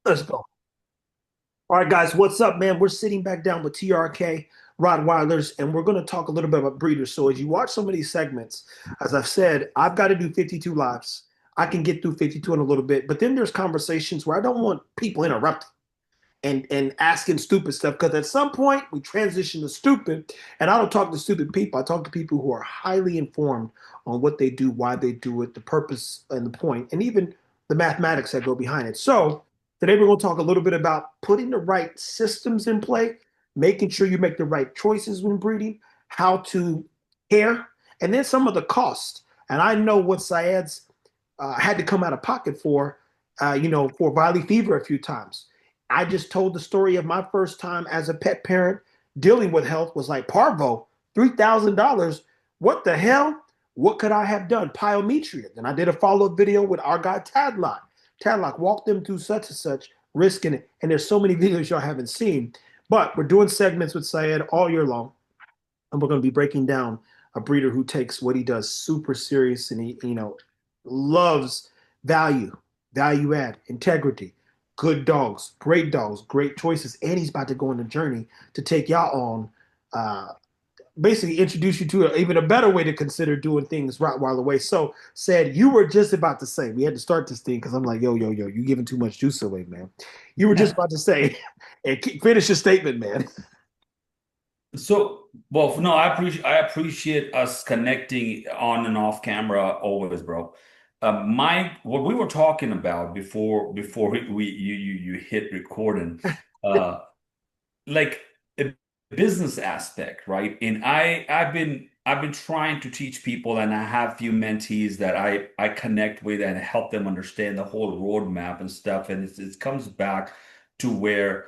Let's go. All right, guys, what's up, man? We're sitting back down with TRK Rottweilers, and we're going to talk a little bit about breeders. So, as you watch some of these segments, as I've said, I've got to do 52 lives. I can get through 52 in a little bit, but then there's conversations where I don't want people interrupting and asking stupid stuff because at some point we transition to stupid, and I don't talk to stupid people. I talk to people who are highly informed on what they do, why they do it, the purpose and the point, and even the mathematics that go behind it. So today we're going to talk a little bit about putting the right systems in play, making sure you make the right choices when breeding, how to care, and then some of the cost. And I know what Syed's had to come out of pocket for, for Valley fever a few times. I just told the story of my first time as a pet parent dealing with health was like Parvo, $3,000. What the hell? What could I have done? Pyometria. Then I did a follow-up video with our guy Tadlock. Tadlock walked them through such and such, risking it. And there's so many videos y'all haven't seen. But we're doing segments with Syed all year long. And we're going to be breaking down a breeder who takes what he does super serious and he, loves value, value add, integrity, good dogs, great choices. And he's about to go on a journey to take y'all on, basically introduce you to even a better way to consider doing things Rottweiler way. So said you were just about to say, we had to start this thing because I'm like, yo, you giving too much juice away, man. You were just about to say, and finish your statement, man. So, well, no, I appreciate us connecting on and off camera always, bro. My what we were talking about before you hit recording, uh, like a business aspect, right? And I've been trying to teach people, and I have few mentees that I connect with and help them understand the whole roadmap and stuff. And it comes back to where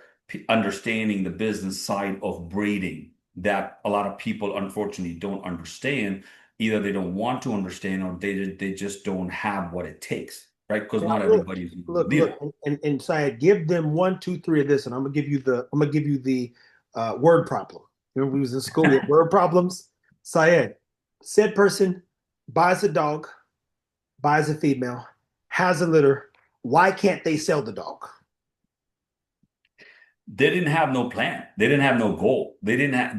understanding the business side of breeding that a lot of people unfortunately don't understand. Either they don't want to understand or they just don't have what it takes, right? Because Now not look, everybody's a look, leader. and Syed, give them one, two, three of this, and I'm gonna give you the word problem. Remember we was in school with word problems? Syed, said person buys a dog, buys a female, has a litter. Why can't they sell the dog? They didn't have no plan. They didn't have no goal. They didn't have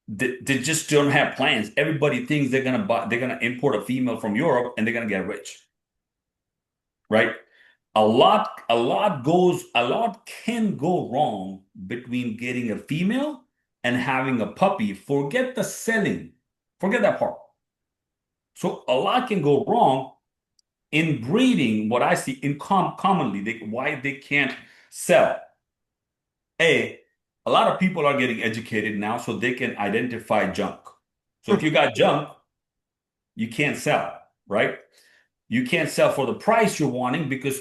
they just don't have plans. Everybody thinks they're gonna import a female from Europe and they're gonna get rich, right? A lot can go wrong between getting a female and having a puppy. Forget the selling. Forget that part. So a lot can go wrong in breeding. What I see commonly, why they can't sell. A, a lot of people are getting educated now so they can identify junk. So if you got junk, you can't sell, right? You can't sell for the price you're wanting because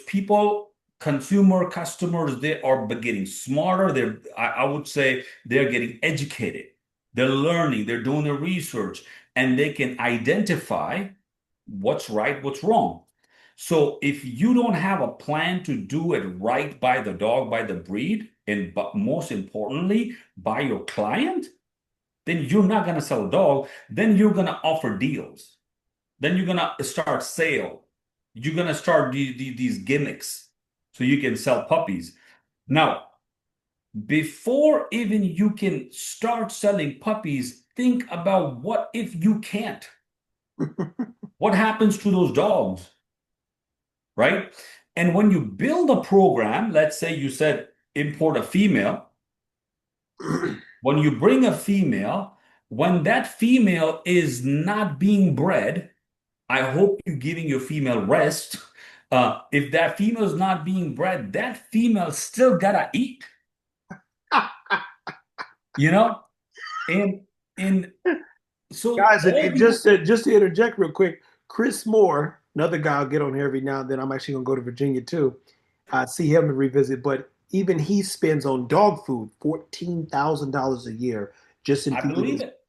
customers, they are getting smarter. I would say they're getting educated. They're learning, they're doing the research, and they can identify what's right, what's wrong. So if you don't have a plan to do it right by the dog, by the breed, and but most importantly, by your client, then you're not going to sell a dog. Then you're going to offer deals. Then you're going to start sale. You're going to start these gimmicks so you can sell puppies. Now, before even you can start selling puppies, think about what if you can't? What happens to those dogs? Right? And when you build a program, let's say you said import a female, when you bring a female, when that female is not being bred, I hope you're giving your female rest. If that female is not being bred, that female still gotta eat, you know? And and so Guys, all and these just to interject real quick, Chris Moore, another guy I'll get on here every now and then. I'm actually gonna go to Virginia too. I see him and revisit, but even he spends on dog food $14,000 a year just in I feeding believe his it.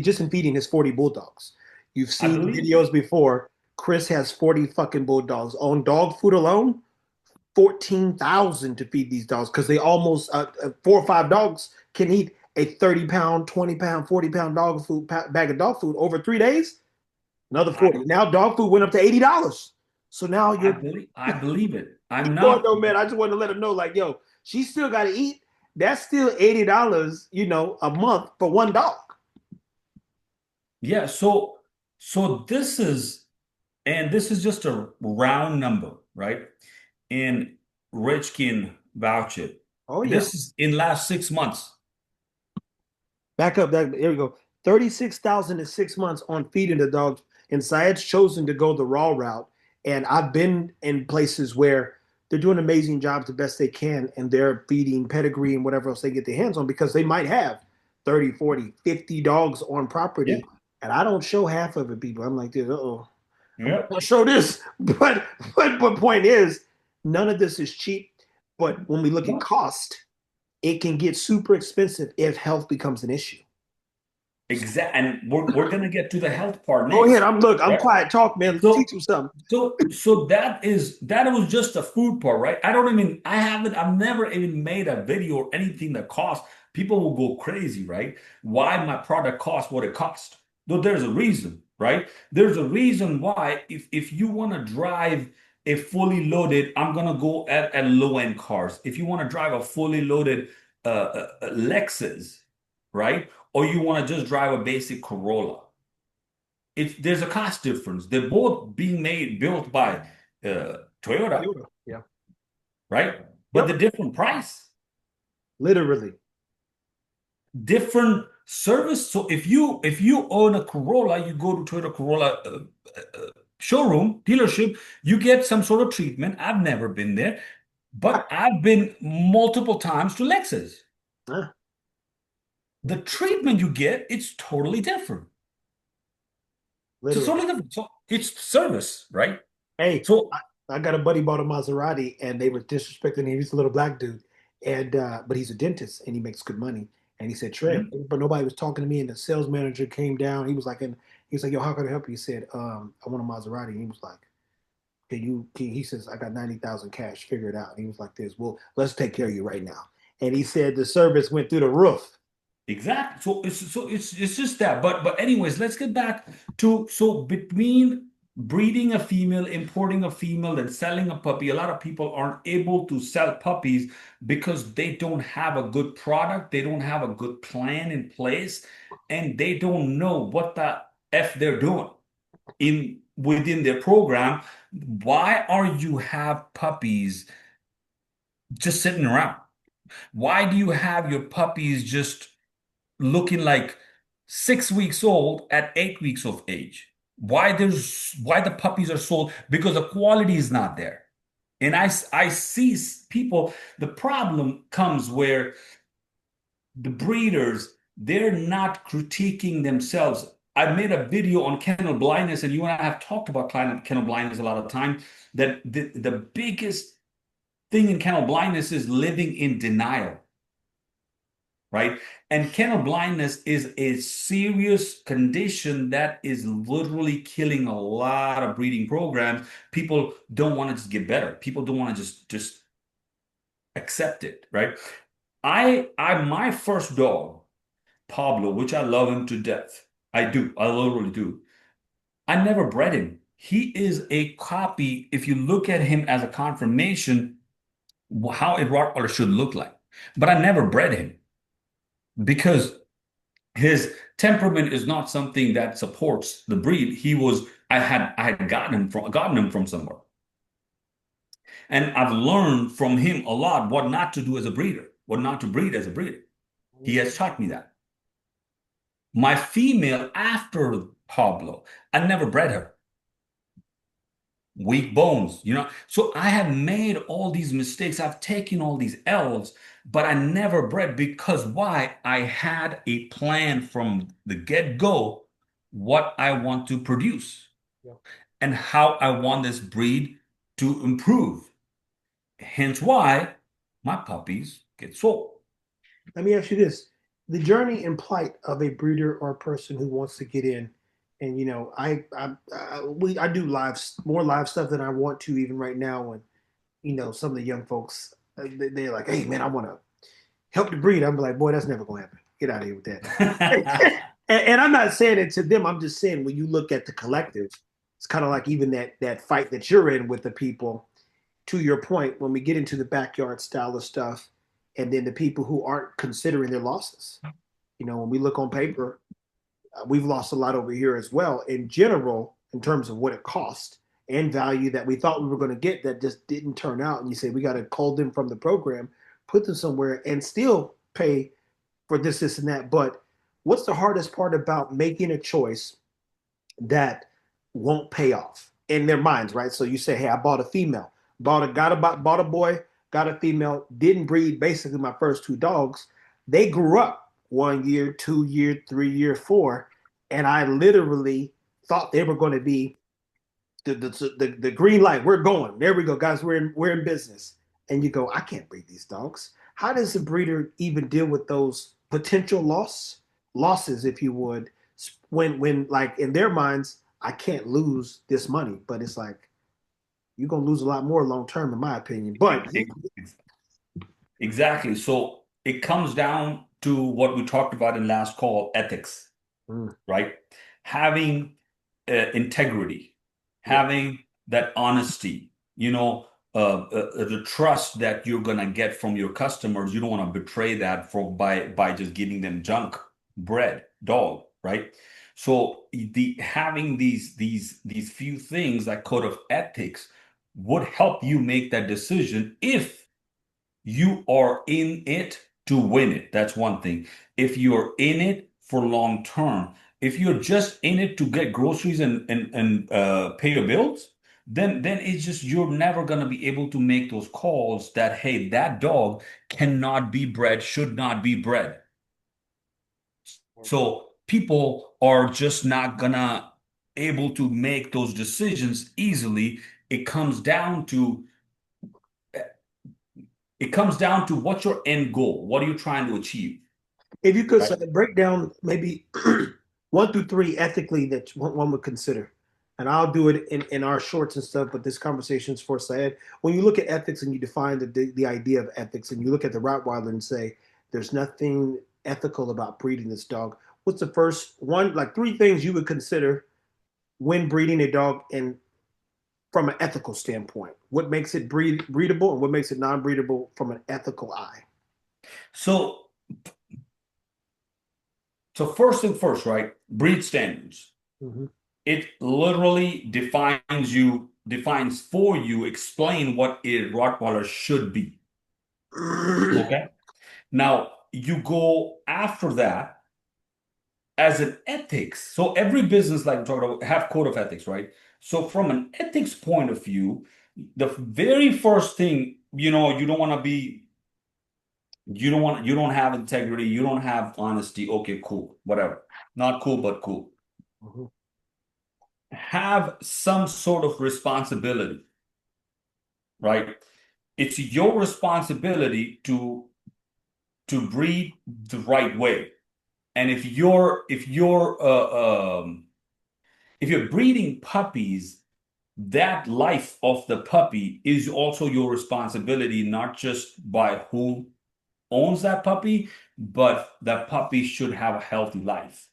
just in feeding his 40 bulldogs. You've I seen believe it. videos before. Chris has 40 fucking bulldogs on dog food alone. 14,000 to feed these dogs because they almost 4 or 5 dogs can eat a 30 pound, 20 pound, 40 pound dog food bag of dog food over 3 days. Another I 40. Now dog food went up to $80. So now I you're believe I believe it. I'm Well, not. no, man, I just wanted to let him know, like, yo, she still got to eat. That's still $80, a month for one dog. Yeah. So this is just a round number, right? And Rich can vouch it. Oh yeah. This is in last 6 months. Back up. Here we go. 36,000 in 6 months on feeding the dogs. And Syed's chosen to go the raw route. And I've been in places where they're doing amazing jobs the best they can, and they're feeding pedigree and whatever else they get their hands on because they might have 30, 40, 50 dogs on Yeah. property. And I don't show half of it, people. I'm like this, uh-oh. I'm Yeah. like, I'll show this. But point is, none of this is cheap. But when we look at No. cost, it can get super expensive if health becomes an issue. Exact. And we're gonna get to the health part Go ahead. next, I'm right? quiet. Talk, man. Teach So him something. so that was just the food part, right? I've never even made a video or anything that costs. People will go crazy, right? Why my product costs what it costs. Though there's a reason, right? There's a reason why if you want to drive a fully loaded, I'm gonna go at low-end cars. If you want to drive a fully loaded Lexus, right? Or you want to just drive a basic Corolla, there's a cost difference. They're both being built by Toyota, Yeah. right? But the Yep. different price, Literally. different service. So if you own a Corolla, you go to Toyota Corolla showroom dealership, you get some sort of treatment. I've never been there, but I've been multiple times to Lexus. Huh? The treatment you get, it's totally different. It's Literally. totally different. So it's service, right? Hey, So I got a buddy bought a Maserati and they were disrespecting him. He's a little black dude. And but he's a dentist and he makes good money. And he said, Trev, mhm. but nobody was talking to me. And the sales manager came down. He was like, yo, how can I help you? He said, I want a Maserati. And he was like, he says, I got 90,000 cash, figure it out. And he was like this, well, let's take care of you right now. And he said the service went through the roof. Exactly. So it's just that. But anyways, let's get back to so between breeding a female, importing a female, and selling a puppy, a lot of people aren't able to sell puppies because they don't have a good product, they don't have a good plan in place, and they don't know what the F they're doing in within their program. Why are you have puppies just sitting around? Why do you have your puppies just looking like 6 weeks old at 8 weeks of age? Why the puppies are sold? Because the quality is not there. And I see people, the problem comes where the breeders, they're not critiquing themselves. I made a video on kennel blindness, and you and I have talked about kennel blindness a lot of time, that the biggest thing in kennel blindness is living in denial, right? And kennel blindness is a serious condition that is literally killing a lot of breeding programs. People don't want to just get better. People don't want to just accept it, right? I my first dog, Pablo, which I love him to death. I do. I literally do. I never bred him. He is a copy. If you look at him as a confirmation, how a Rottweiler should look like. But I never bred him because his temperament is not something that supports the breed. I had gotten him from somewhere. And I've learned from him a lot what not to do as a breeder, what not to breed as a breeder. He has taught me that. My female after Pablo, I never bred her. Weak bones, So I have made all these mistakes. I've taken all these L's, but I never bred because why? I had a plan from the get-go what I want to produce Yeah. and how I want this breed to improve. Hence why my puppies get sold. Let me ask you this: the journey and plight of a breeder or a person who wants to get in, and I do more live stuff than I want to even right now. And some of the young folks, they're like, "Hey, man, I want to help the breed." I'm like, "Boy, that's never gonna happen. Get out of here with that." And I'm not saying it to them. I'm just saying when you look at the collective, it's kind of like even that fight that you're in with the people. to your point, when we get into the backyard style of stuff, and then the people who aren't considering their losses, when we look on paper, we've lost a lot over here as well in general in terms of what it cost and value that we thought we were going to get that just didn't turn out. And you say we got to cull them from the program, put them somewhere, and still pay for this, and that. But what's the hardest part about making a choice that won't pay off in their minds, right? So you say, hey, I bought a female, bought a boy, got a female, didn't breed basically my first two dogs. They grew up 1 year, 2 year, 3 year, four, and I literally thought they were going to be the green light. We're going. There we go, guys. We're in business. And you go, I can't breed these dogs. How does a breeder even deal with those potential losses, if you would, when like in their minds, I can't lose this money, but it's like you're gonna lose a lot more long term, in my opinion. But Exactly. So it comes down to what we talked about in last call, ethics, mm, right? Having integrity, yeah, having that honesty, the trust that you're gonna get from your customers. You don't want to betray that by just giving them junk bread, dog, right? So the having these few things like code of ethics would help you make that decision if you are in it to win it. That's one thing. If you're in it for long term, if you're just in it to get groceries and pay your bills, then it's just you're never gonna be able to make those calls that hey, that dog cannot be bred, should not be bred. So people are just not gonna able to make those decisions easily. It comes down to it comes down to what's your end goal? What are you trying to achieve? if you could Right? break down maybe 1 through 3 ethically that one would consider, and I'll do it in our shorts and stuff. But this conversation is for Syed. When you look at ethics and you define the idea of ethics, and you look at the Rottweiler and say there's nothing ethical about breeding this dog. What's the first one, like 3 things you would consider when breeding a dog, and from an ethical standpoint? What makes it breedable and what makes it non-breedable from an ethical eye? So, so first thing first, right? Breed standards. Mm-hmm. It literally defines for you, explain what a Rottweiler should be. Okay. Now you go after that as an ethics. So every business, like we talked about, have code of ethics, right? So from an ethics point of view, the very first thing, you don't want to be you don't have integrity, you don't have honesty. Okay, cool, whatever. Not cool, but cool. Mm-hmm. Have some sort of responsibility, right? It's your responsibility to breed the right way. And if you're breeding puppies, that life of the puppy is also your responsibility, not just by who owns that puppy, but that puppy should have a healthy life.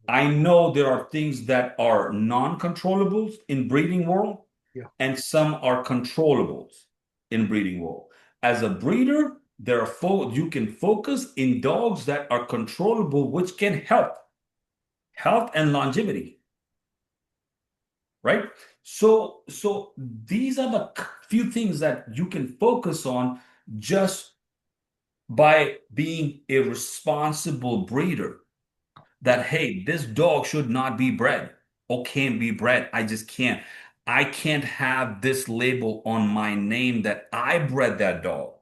I know there are things that are non-controllables in breeding world, Yeah. and some are controllables in breeding world. As a breeder, you can focus in dogs that are controllable, which can help health and longevity, right? So these are the few things that you can focus on just by being a responsible breeder. That hey, this dog should not be bred or can't be bred. I just can't. I can't have this label on my name that I bred that dog.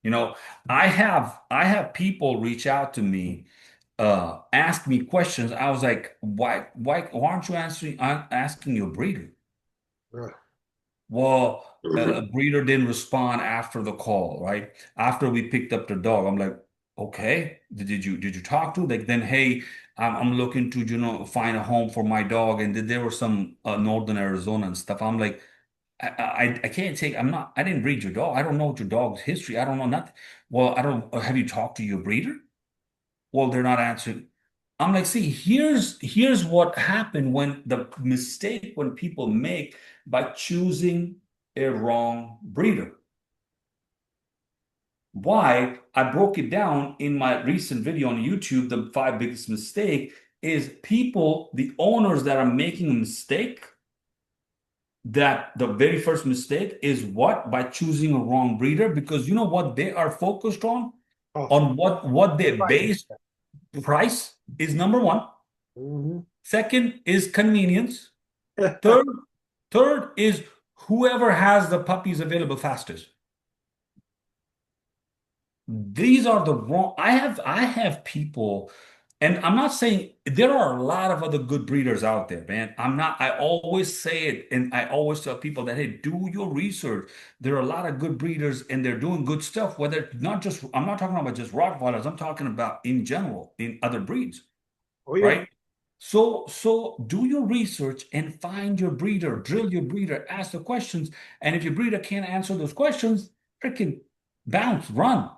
You know, I have people reach out to me, ask me questions. I was like, why aren't you asking your breeder? Right. Well, a breeder didn't respond after the call, right? After we picked up the dog, I'm like, okay, did you talk to? Like then, hey, I'm looking to find a home for my dog, and there were some northern Arizona and stuff. I'm like, I can't take. I didn't breed your dog. I don't know what your dog's history. I don't know nothing. Well, I don't. Have you talked to your breeder? Well, they're not answering. I'm like, see, here's what happened when the mistake when people make by choosing a wrong breeder. Why? I broke it down in my recent video on YouTube. The five biggest mistake is people, the owners that are making a mistake, that the very first mistake is what? By choosing a wrong breeder, because you know what they are focused on? Oh, On what the they price. base price is number one. Hmm. Second is convenience. Third, third is whoever has the puppies available fastest. These are the wrong. I have people, and I'm not saying there are a lot of other good breeders out there, man. I'm not, I always say it, and I always tell people that, hey, do your research. There are a lot of good breeders and they're doing good stuff, whether not just, I'm not talking about just Rottweilers, I'm talking about in general, in other breeds, Oh yeah. right? So do your research and find your breeder, drill your breeder, ask the questions. And if your breeder can't answer those questions, freaking bounce, run.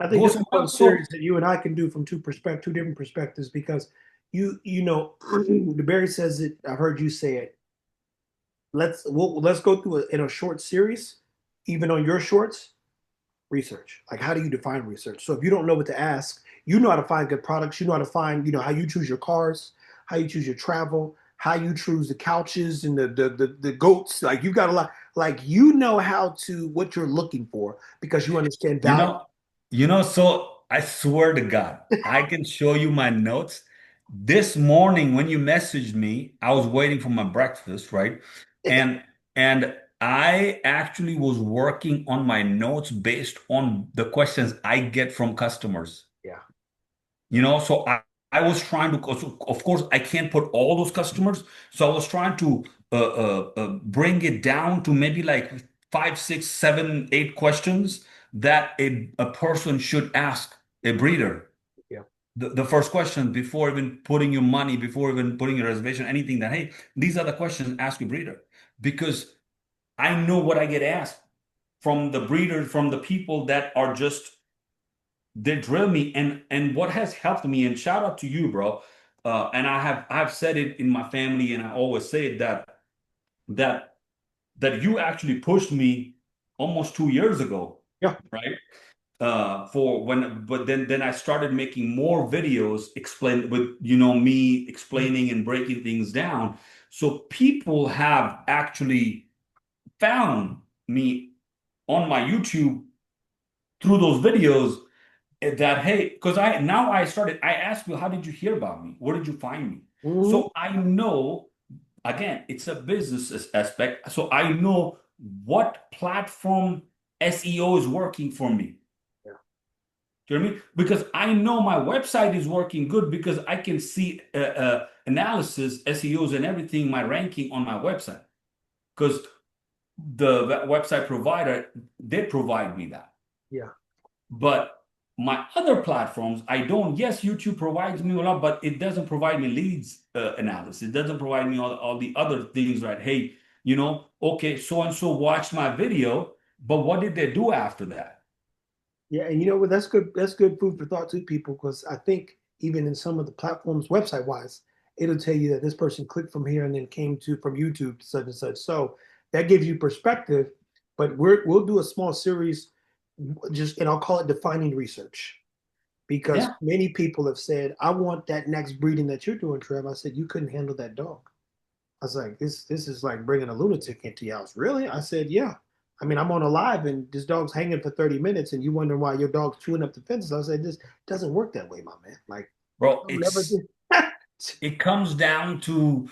I think Go this is somewhere one else. So, series that you and I can do from two different perspectives because you know the Barry says it. I've heard you say it. Let's go through it in a short series, even on your shorts. Research. Like, how do you define research? So if you don't know what to ask, you know how to find good products. You know how to find, how you choose your cars, how you choose your travel, how you choose the couches and the goats. Like you've got a lot. Like you know how to what you're looking for because you understand you value. know, so I swear to God, I can show you my notes. This morning when you messaged me, I was waiting for my breakfast, right? And I actually was working on my notes based on the questions I get from customers. Yeah. So I was trying to, so of course, I can't put all those customers. So I was trying to bring it down to maybe like five, six, seven, eight questions that a person should ask a breeder. Yeah. The first question before even putting your money, before even putting your reservation, anything that, hey, these are the questions ask your breeder. Because I know what I get asked from the breeders, from the people that are just they drill me, and what has helped me, and shout out to you, bro. And I've said it in my family, and I always say it, that that you actually pushed me almost 2 years ago, Yeah. right? For when But then I started making more videos explain with me explaining and breaking things down. So people have actually found me on my YouTube through those videos, that, hey, because I asked you, how did you hear about me, where did you find me? Hmm. So I know, again, it's a business aspect, so I know what platform SEO is working for me. Yeah. Do you know what I mean? Because I know my website is working good because I can see analysis, SEOs, and everything, my ranking on my website, because the website provider, they provide me that. Yeah. But my other platforms, I don't. Yes, YouTube provides me a lot, but it doesn't provide me leads analysis. It doesn't provide me all the other things, right? Hey, okay, so and so watched my video, but what did they do after that? Yeah, and you know what? That's good. That's good food for thought too, people, because I think even in some of the platforms, website wise, it'll tell you that this person clicked from here and then came to from YouTube to such and such. So that gives you perspective. But we'll do a small series, just and I'll call it defining research, because Yeah. many people have said, "I want that next breeding that you're doing, Trev." I said, "You couldn't handle that dog." I was like, this is like bringing a lunatic into your house. Really? I said, yeah. I mean, I'm on a live and this dog's hanging for 30 minutes and you wonder why your dog's chewing up the fences. I said, this doesn't work that way, my man. Like, Bro, don't never do. it comes down to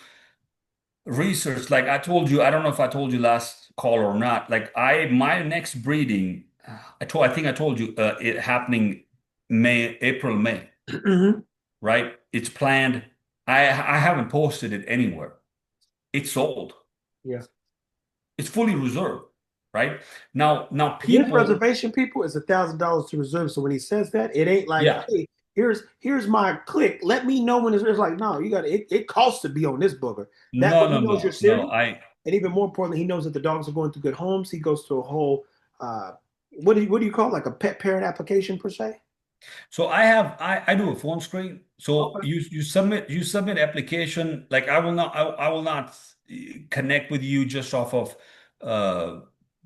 research. Like I told you, I don't know if I told you last call or not. Like my next breeding, I think I told you, it happening April, May. Mhm. Right? It's planned. I haven't posted it anywhere. It's sold. Yeah. It's fully reserved. Right? Now To get a people, reservation, people, is $1,000 to reserve. So when he says that, it ain't like, yeah, hey, here's my click. Let me know when it's like, no, you got it costs to be on this booger. That no, way he no, knows you're no, no. serious. And even more importantly, he knows that the dogs are going through good homes. He goes to a whole what do you call it? Like a pet parent application per se? So I do a phone screen. So Okay. you submit application. Like I will not connect with you just off of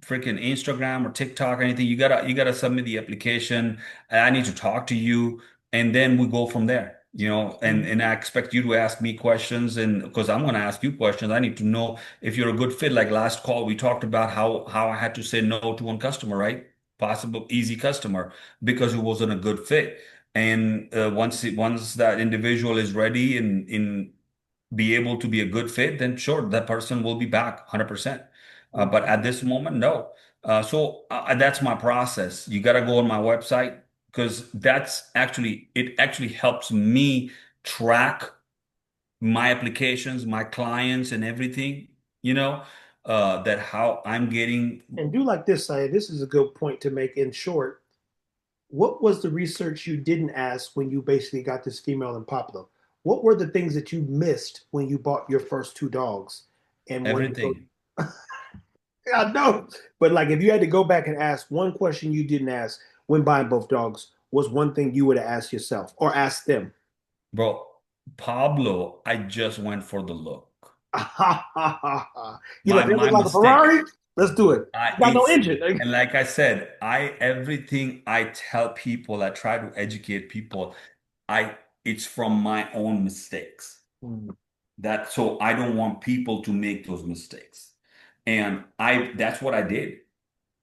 freaking Instagram or TikTok or anything. You gotta submit the application. I need to talk to you, and then we go from there. And I expect you to ask me questions, and because I'm gonna ask you questions, I need to know if you're a good fit. Like last call, we talked about how I had to say no to one customer, right? Possible easy customer because it wasn't a good fit. And once that individual is ready and in be able to be a good fit, then sure, that person will be back 100%. But at this moment, no. So that's my process. You got to go on my website because it actually helps me track my applications, my clients, and everything, that how I'm getting And do like this, Syed. This is a good point to make. In short, what was the research you didn't ask when you basically got this female in Pablo? What were the things that you missed when you bought your first two dogs and wanted to go? everything. I know, but like if you had to go back and ask one question you didn't ask when buying both dogs, was one thing you would have asked yourself or asked them? Bro, Pablo, I just went for the look. You My like, they look my like a mistake. Ferrari? Let's do it. I Got no it's engine. and like I said, I everything I tell people, I try to educate people. I it's from my own mistakes. That so I don't want people to make those mistakes. And I that's what I did.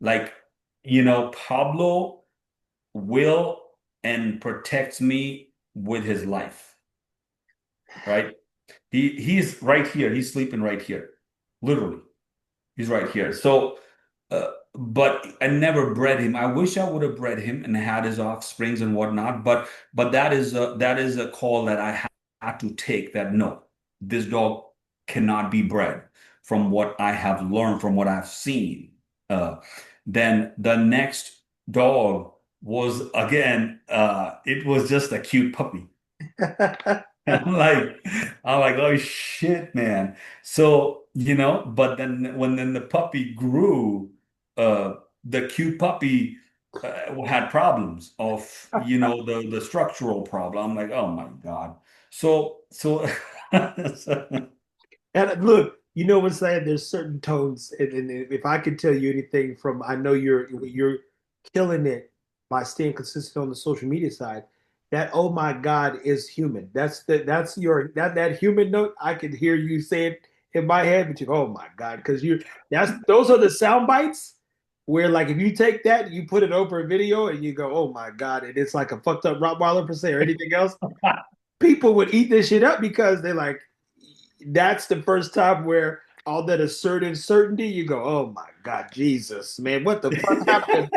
Like, Pablo will and protects me with his life, right? He's right here. He's sleeping right here. Literally. He's right here. But I never bred him. I wish I would have bred him and had his offsprings and whatnot. But that is a call that I had to take. That no, this dog cannot be bred. From what I have learned, from what I've seen. Uh, then the next dog was again. It was just a cute puppy. I'm like, I'm like, oh shit, man. So, but then the puppy grew, the cute puppy had problems of, the structural problem. I'm like, oh my God. So, And look, you know what's saying? There's certain tones, and if I could tell you anything from, I know you're killing it by staying consistent on the social media side. That oh my God is human. That's your that human note. I could hear you say it in my head, but you go, oh my God, because you that's those are the sound bites where like if you take that, you put it over a video and you go, oh my God, and it's like a fucked up Rottweiler per se or anything else, people would eat this shit up because they're like, that's the first time where all that assertive certainty, you go, oh my God, Jesus, man, what the fuck happened?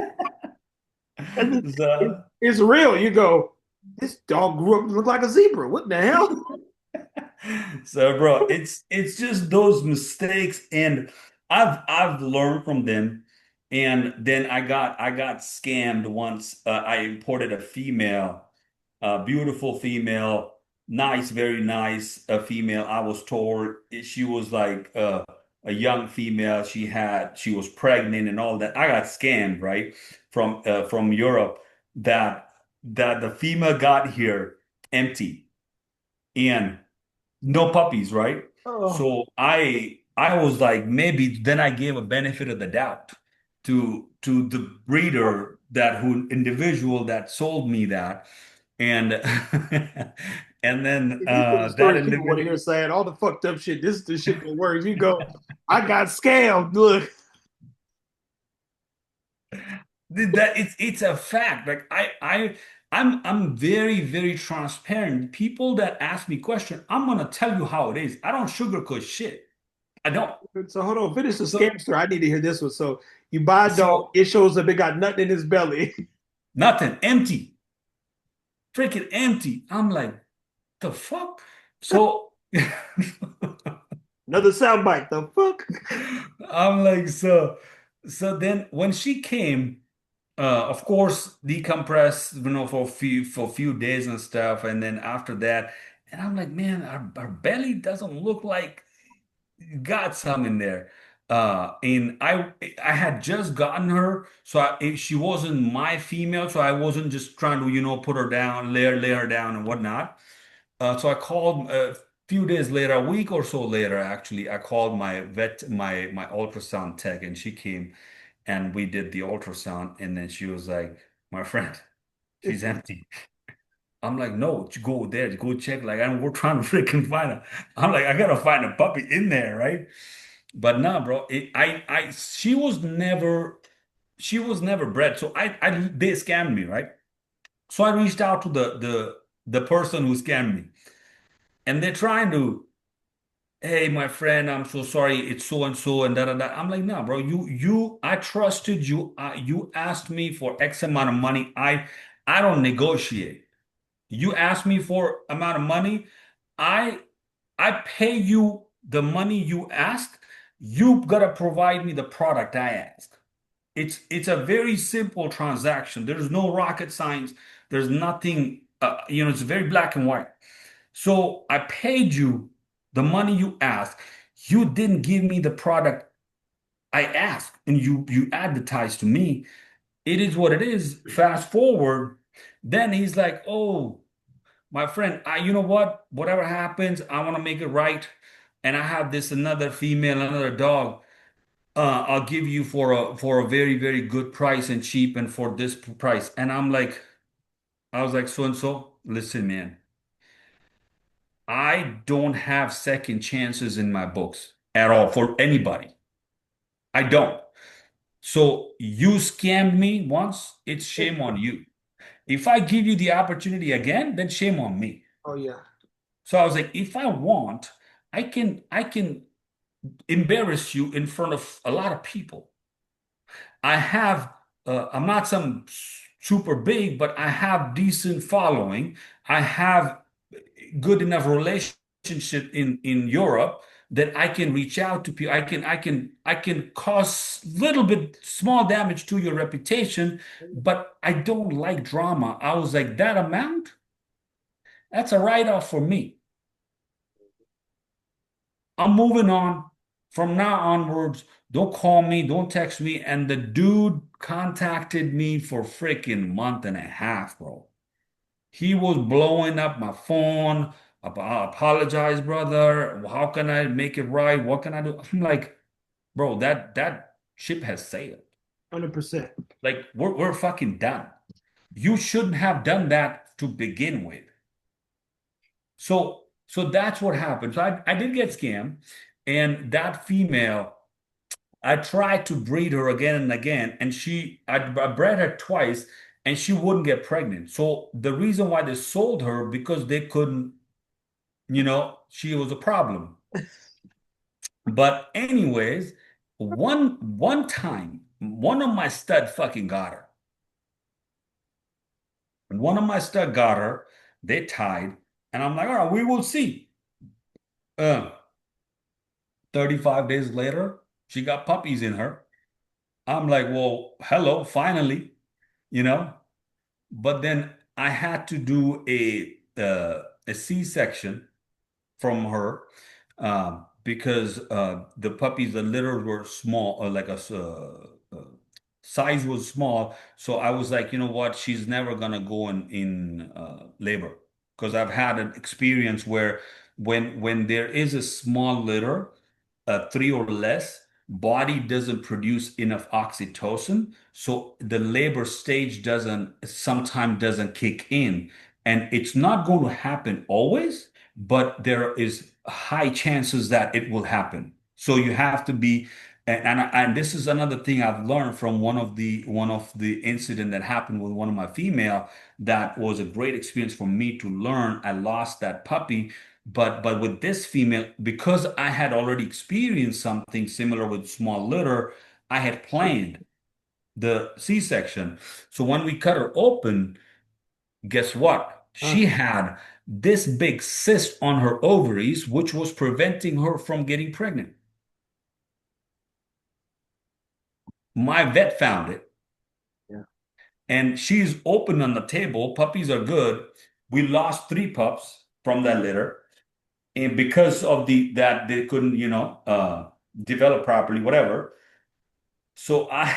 And so, it's real. You go, this dog grew up look like a zebra. What the hell? So, bro, it's just those mistakes, and I've learned from them. And then I got scammed once. I imported a female, a beautiful female, nice, very nice, female. I was told she was like a young female. She was pregnant and all that. I got scammed, right, from Europe. That the female got here empty and no puppies, right? Oh, So I was like, maybe then I gave a benefit of the doubt to the breeder, that who individual that sold me that. And and then these are the that stories people want to individual, hear saying all the fucked up shit. This is the shit that works. You go, I got scammed. Look, that it's a fact. Like I'm very, very transparent. People that ask me questions, I'm gonna tell you how it is. I don't sugarcoat shit. I don't. so hold on, finish the So scamster. I need to hear this one. So you buy a dog, so it shows up, it got nothing in his belly. nothing, empty, freaking empty. I'm like, the fuck? So Another soundbite. The fuck? I'm like, so then when she came, of course, decompress, for a few days and stuff, and then after that, and I'm like, man, our belly doesn't look like got some in there. And I had just gotten her, so she wasn't my female, so I wasn't just trying to, put her down, lay her down and whatnot. So I called a few days later, a week or so later, actually, I called my vet, my ultrasound tech, and she came. and we did the ultrasound, and then she was like, my friend, she's empty. I'm like, no, you go there, go check. Like, we're trying to freaking find her. I'm like, I gotta find a puppy in there, right? But nah, bro, she was never bred. So they scammed me, right? So I reached out to the person who scammed me, and they're trying to, hey, my friend, I'm so sorry, it's so and so and da da da. I'm like, nah, bro, I trusted you. You asked me for X amount of money. I don't negotiate. You asked me for amount of money. I I pay you the money you ask. You gotta provide me the product I ask. It's a very simple transaction. There's no rocket science. There's nothing. It's very black and white. So I paid you the money you asked. You didn't give me the product I asked, and you advertised to me. It is what it is. Fast forward, then he's like, "Oh, my friend, you know what? Whatever happens, I want to make it right. And I have this another female, another dog. I'll give you for a very, very good price and cheap and for this price." And I was like, so and so, listen, man, I don't have second chances in my books at all for anybody. I don't. So you scammed me once, it's shame on you. If I give you the opportunity again, then shame on me. Oh yeah. So I was like, if I want, I can embarrass you in front of a lot of people. I have I'm not some super big, but I have decent following. I have good enough relationship in Europe that I can reach out to people. I can cause little bit small damage to your reputation, but I don't like drama. I was like, that amount, that's a write-off for me. I'm moving on. From now onwards, don't call me, don't text me. And the dude contacted me for freaking month and a half, bro. He was blowing up my phone. I apologize, brother. How can I make it right? What can I do? I'm like, bro, that ship has sailed. 100%. Like, we're fucking done. You shouldn't have done that to begin with. So that's what happened. So I did get scammed, and that female, I tried to breed her again and again, and I bred her twice, and she wouldn't get pregnant. So the reason why they sold her, because they couldn't, she was a problem. But anyways, one time, one of my stud fucking got her. One of my stud got her. They tied, and I'm like, all right, we will see. 35 days later, she got puppies in her. I'm like, well, hello, finally, you know. But then I had to do a C-section from her because the puppies, the litters were small, size was small. So I was like, you know what? She's never gonna go in labor because I've had an experience where when there is a small litter, three or less, body doesn't produce enough oxytocin, so the labor stage doesn't sometimes doesn't kick in, and it's not going to happen always, but there is high chances that it will happen. So you have to be, and this is another thing I've learned from one of the incident that happened with one of my female that was a great experience for me to learn. I lost that puppy, but with this female, because I had already experienced something similar with small litter, I had planned the C-section. So when we cut her open, guess what? Uh, She had this big cyst on her ovaries, which was preventing her from getting pregnant. My vet found it, yeah. and she's open on the table. Puppies are good. We lost three pups from that litter, and because of that they couldn't, develop properly, whatever. So I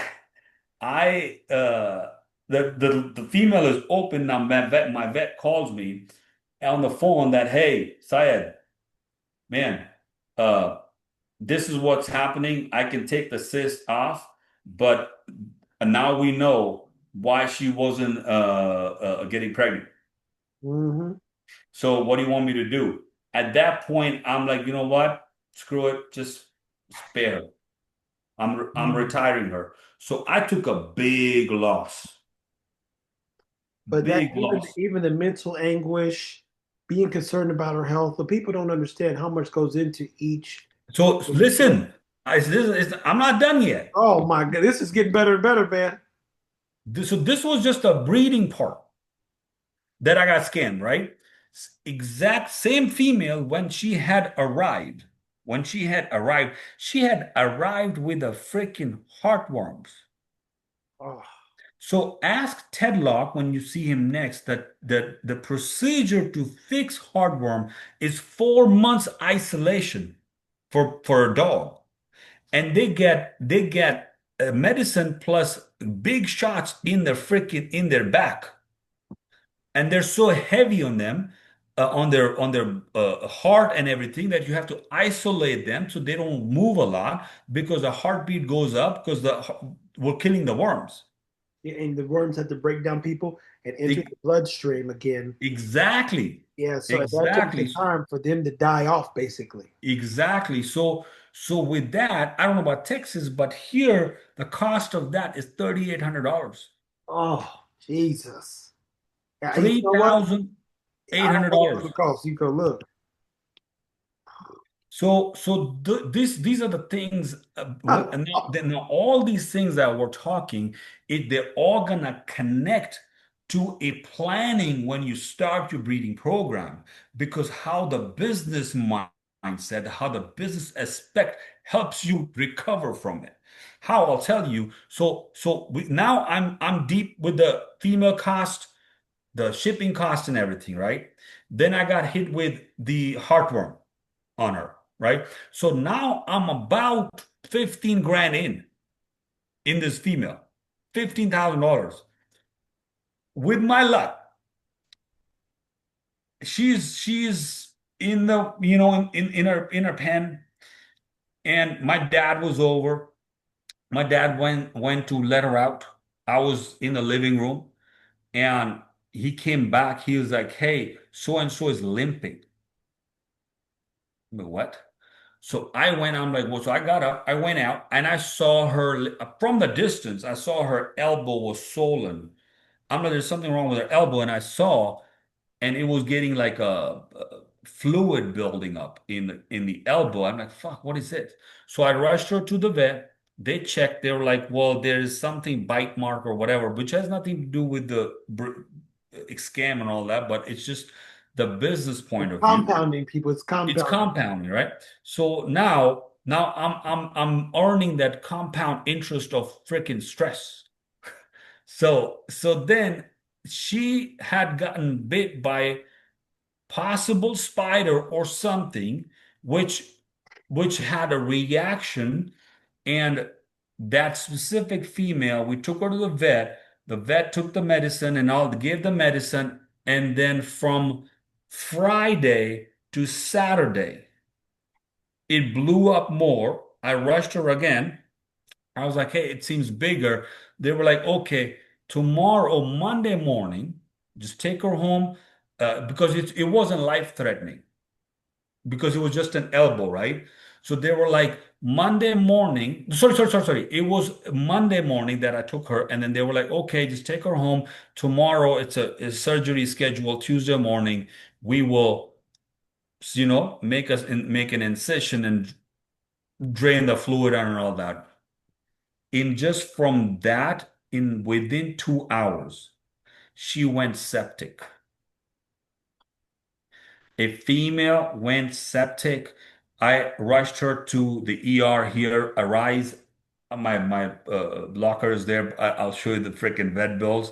the female is open now. My vet calls me on the phone that, hey, Syed, man, uh this is what's happening. I can take the cyst off, but now we know why she wasn't getting pregnant. Hmm. So what do you want me to do? At that point, I'm like, you know what? Screw it, just spare her. I'm retiring her. So I took a big loss, But that big even loss. even the mental anguish, being concerned about her health, but people don't understand how much goes into each. So listen, I'm not done yet. Oh my God, this is getting better and better, man. So this was just a breeding part that I got scammed, right? Exact same female when she had arrived. She had arrived with a freaking heartworms. Oh, So ask Tedlock when you see him next that the procedure to fix heartworm is 4 months isolation for a dog. And they get medicine plus big shots in their freaking in their back, and they're so heavy on them, on their heart and everything, that you have to isolate them so they don't move a lot because the heartbeat goes up because we're killing the worms. yeah, and the worms have to break down people and enter E- the bloodstream again. exactly, Yeah, so that took some exactly, time for them to die off, basically. exactly. So with that, I don't know about Texas, but here the cost of that is $3,800. Oh, Jesus. Yeah, you Three know what? thousand eight I don't hundred know what dollars. it costs. You go look. These are the things, and now all these things that we're talking, they're all gonna connect to a planning when you start your breeding program, because how the business mindset, how the business aspect helps you recover from it. How I'll tell you. Now I'm deep with the female cost, the shipping cost, and everything, right? Then I got hit with the heartworm on her, right? So now I'm about 15 grand in this female, $15,000. With my luck, she's in the, in her pen, and my dad was over. My dad went to let her out. I was in the living room, and he came back. He was like, "Hey, so and so is limping." I'm like, what? So I went, I'm like, well, so I got up, I went out, and I saw her from the distance. I saw her elbow was swollen. I'm like, there's something wrong with her elbow. And I saw, and it was getting like a fluid building up in the elbow. I'm like, fuck, what is it? So I rushed her to the vet. They checked. They were like, well, there's something bite mark or whatever, which has nothing to do with the scam and all that, but it's just the business It's point of view. compounding, people. It's It's compounding. compounding, right? So now I'm earning that compound interest of freaking stress. So then she had gotten bit by possible spider or something, which which had a reaction, and that specific female, we took her to the vet. The vet took the medicine and all, gave the medicine, and then from Friday to Saturday, it blew up more. I rushed her again. I was like, hey, it seems bigger. They were like, okay, tomorrow, Monday morning, just take her home, because it wasn't life threatening, because it was just an elbow, right? So they were like, Monday morning, sorry. It was Monday morning that I took her, and then they were like, okay, just take her home. Tomorrow, it's a surgery scheduled Tuesday morning. We will, make an incision and drain the fluid out and all that. In just from that, in within 2 hours, she went septic. A female went septic. I rushed her to the ER here. Arise. My locker is there. I'll show you the freaking vet bills.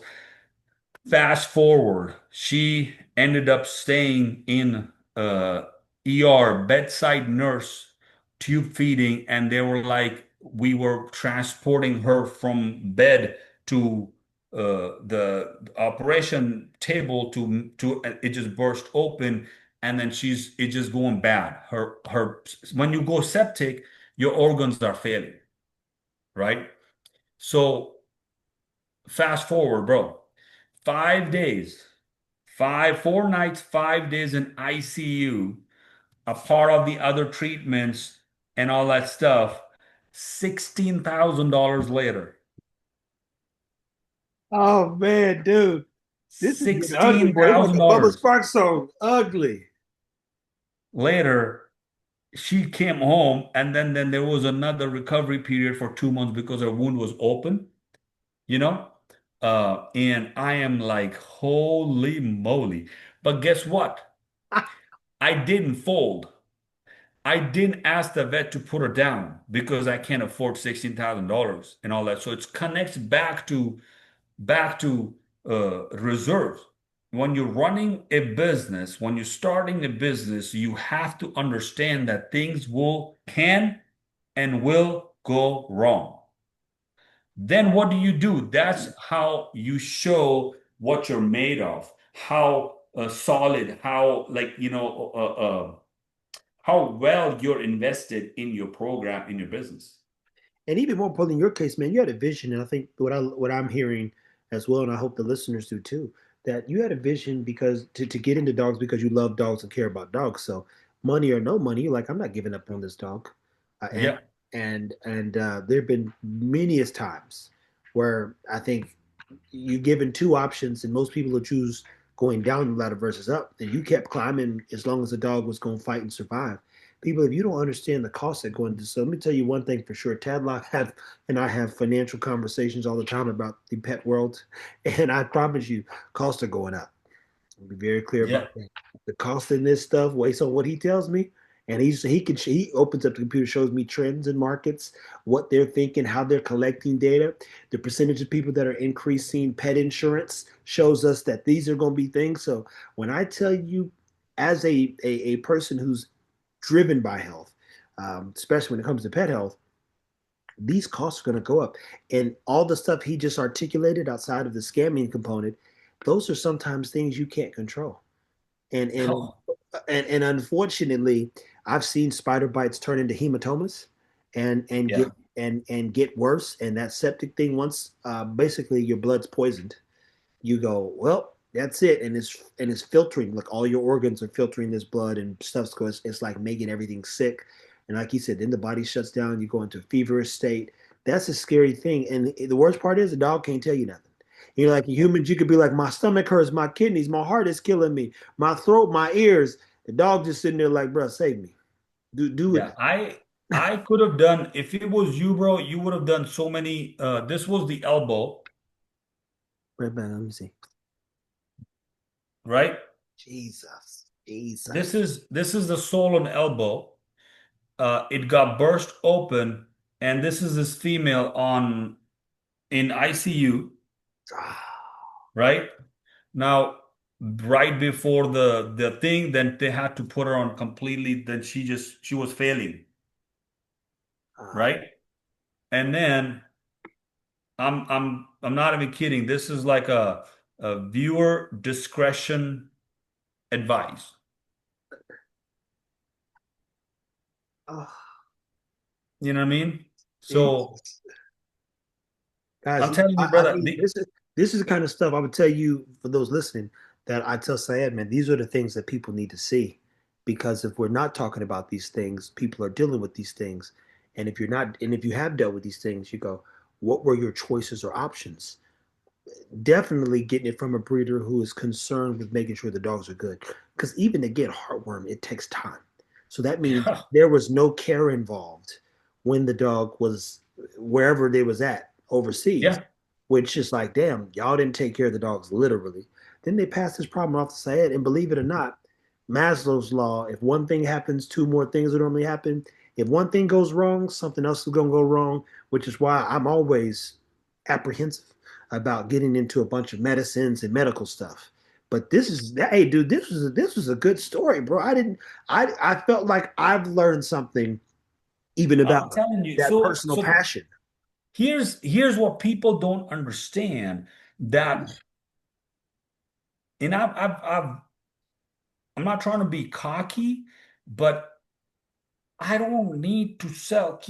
Fast forward, she ended up staying in ER, bedside nurse, tube feeding, and they were like, we were transporting her from bed to the operation table to it just burst open, and then it just going bad. Her when you go septic, your organs are failing, right? So fast forward, bro. 5 days, 4 nights, 5 days in ICU, a part of the other treatments and all that stuff. $16,000 later. Oh man, dude, this is getting ugly, Sixteen boy. It's like thousand a Bubba dollars Sparks song. Ugly. later, she came home, and then there was another recovery period for 2 months because her wound was open, you know? And I am like, holy moly. But guess what? I didn't fold. I didn't ask the vet to put her down because I can't afford $16,000 and all that. So it connects back to reserves. When you're running a business, when you're starting a business, you have to understand that things can and will go wrong. Then what do? That's how you show what you're made of, how solid, how how well you're invested in your program, in your business. And even more importantly, in your case, man, you had a vision, and I think what I'm hearing as well, and I hope the listeners do too, that you had a vision because to get into dogs because you love dogs and care about dogs. So money or no money, you're like, I'm not giving up on this dog. Uh, and Yeah, and there have been many times where I think you're given two options, and most people will choose going down the ladder versus up. And you kept climbing as long as the dog was going to fight and survive. People, if you don't understand the costs that go into this, so let me tell you one thing for sure. Tadlock have and I have financial conversations all the time about the pet world, and I promise you, costs are going up. I'll be very clear yeah. about that. The cost in this stuff based on what he tells me, and he opens up the computer, shows me trends in markets, what they're thinking, how they're collecting data. The percentage of people that are increasing pet insurance shows us that these are going to be things. So when I tell you, as a person who's driven by health, especially when it comes to pet health, these costs are going to go up. And all the stuff he just articulated outside of the scamming component, those are sometimes things you can't control. And and Oh, and unfortunately, I've seen spider bites turn into hematomas and yeah, get worse. And that septic thing, once basically your blood's poisoned, you go, well, that's it, and it's filtering. Like all your organs are filtering this blood and stuff. So it's like making everything sick. And like you said, then the body shuts down. You go into a feverish state. That's a scary thing. And the worst part is the dog can't tell you nothing. You know, like humans, you could be like, my stomach hurts, my kidneys, my heart is killing me, my throat, my ears. The dog just sitting there like, bro, save me. Do it. yeah. I could have done, if it was you, bro, you would have done so many. This was the elbow, Right back. Let me see. right? Jesus, This Jesus. is this is the sole and elbow. It got burst open, and this is this female on in ICU, right? Now, right before the thing, then they had to put her on completely. Then she was failing, Ah, right? And then I'm not even kidding. This is like a viewer discretion advice. ah, You know what I mean? So Jesus. Guys, I'm telling you, I brother, mean, this is the kind of stuff I would tell you for those listening that I tell Syed, man, these are the things that people need to see. Because if we're not talking about these things, people are dealing with these things. And if you're not, and if you have dealt with these things, you go, what were your choices or options? Definitely getting it from a breeder who is concerned with making sure the dogs are good. Because even to get heartworm, it takes time. So that means yeah, there was no care involved when the dog was wherever they was at overseas, yeah, which is like, damn, y'all didn't take care of the dogs literally. Then they passed this problem off to Syed, and believe it or not, Maslow's law, if one thing happens, two more things will normally happen. If one thing goes wrong, something else is going to go wrong, which is why I'm always apprehensive about getting into a bunch of medicines and medical stuff. But this is, hey, dude, this was a good story, bro. I felt like I've learned something even I'm about telling you. that So personal so passion. here's what people don't understand that, and I'm not trying to be cocky, but I don't need to sell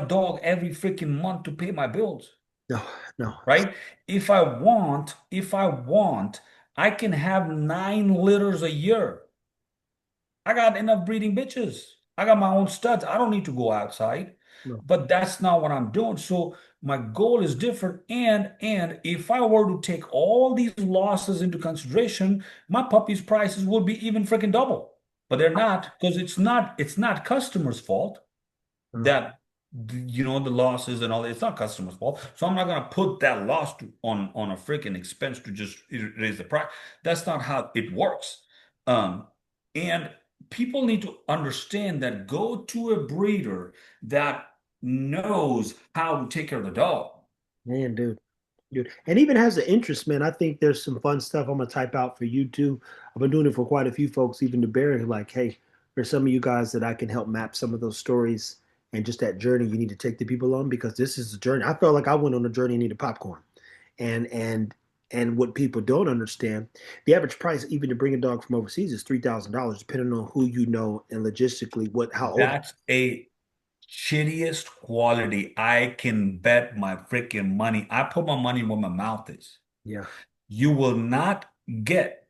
dog every freaking month to pay my bills. No, no. right? If I want, I can have 9 litters a year. I got enough breeding bitches. I got my own studs. I don't need to go outside. No. But that's not what I'm doing. So my goal is different. And if I were to take all these losses into consideration, my puppies' prices would be even freaking double. But they're not because it's not customers' fault No. that the losses and all that. It's not customers' fault. So I'm not gonna put that loss on a freaking expense to just raise the price. That's not how it works. And people need to understand that go to a breeder that knows how to take care of the dog. Man, dude. Dude. And even has an interest, man. I think there's some fun stuff I'm gonna type out for you too. I've been doing it for quite a few folks, even to Barry, like, hey, there's some of you guys that I can help map some of those stories and just that journey you need to take the people on because this is a journey. I felt like I went on a journey and needed popcorn. And and what people don't understand, the average price even to bring a dog from overseas is $3,000, depending on who you know and logistically what how old. That's a shittiest quality. I can bet my freaking money. I put my money where my mouth is. Yeah. You will not get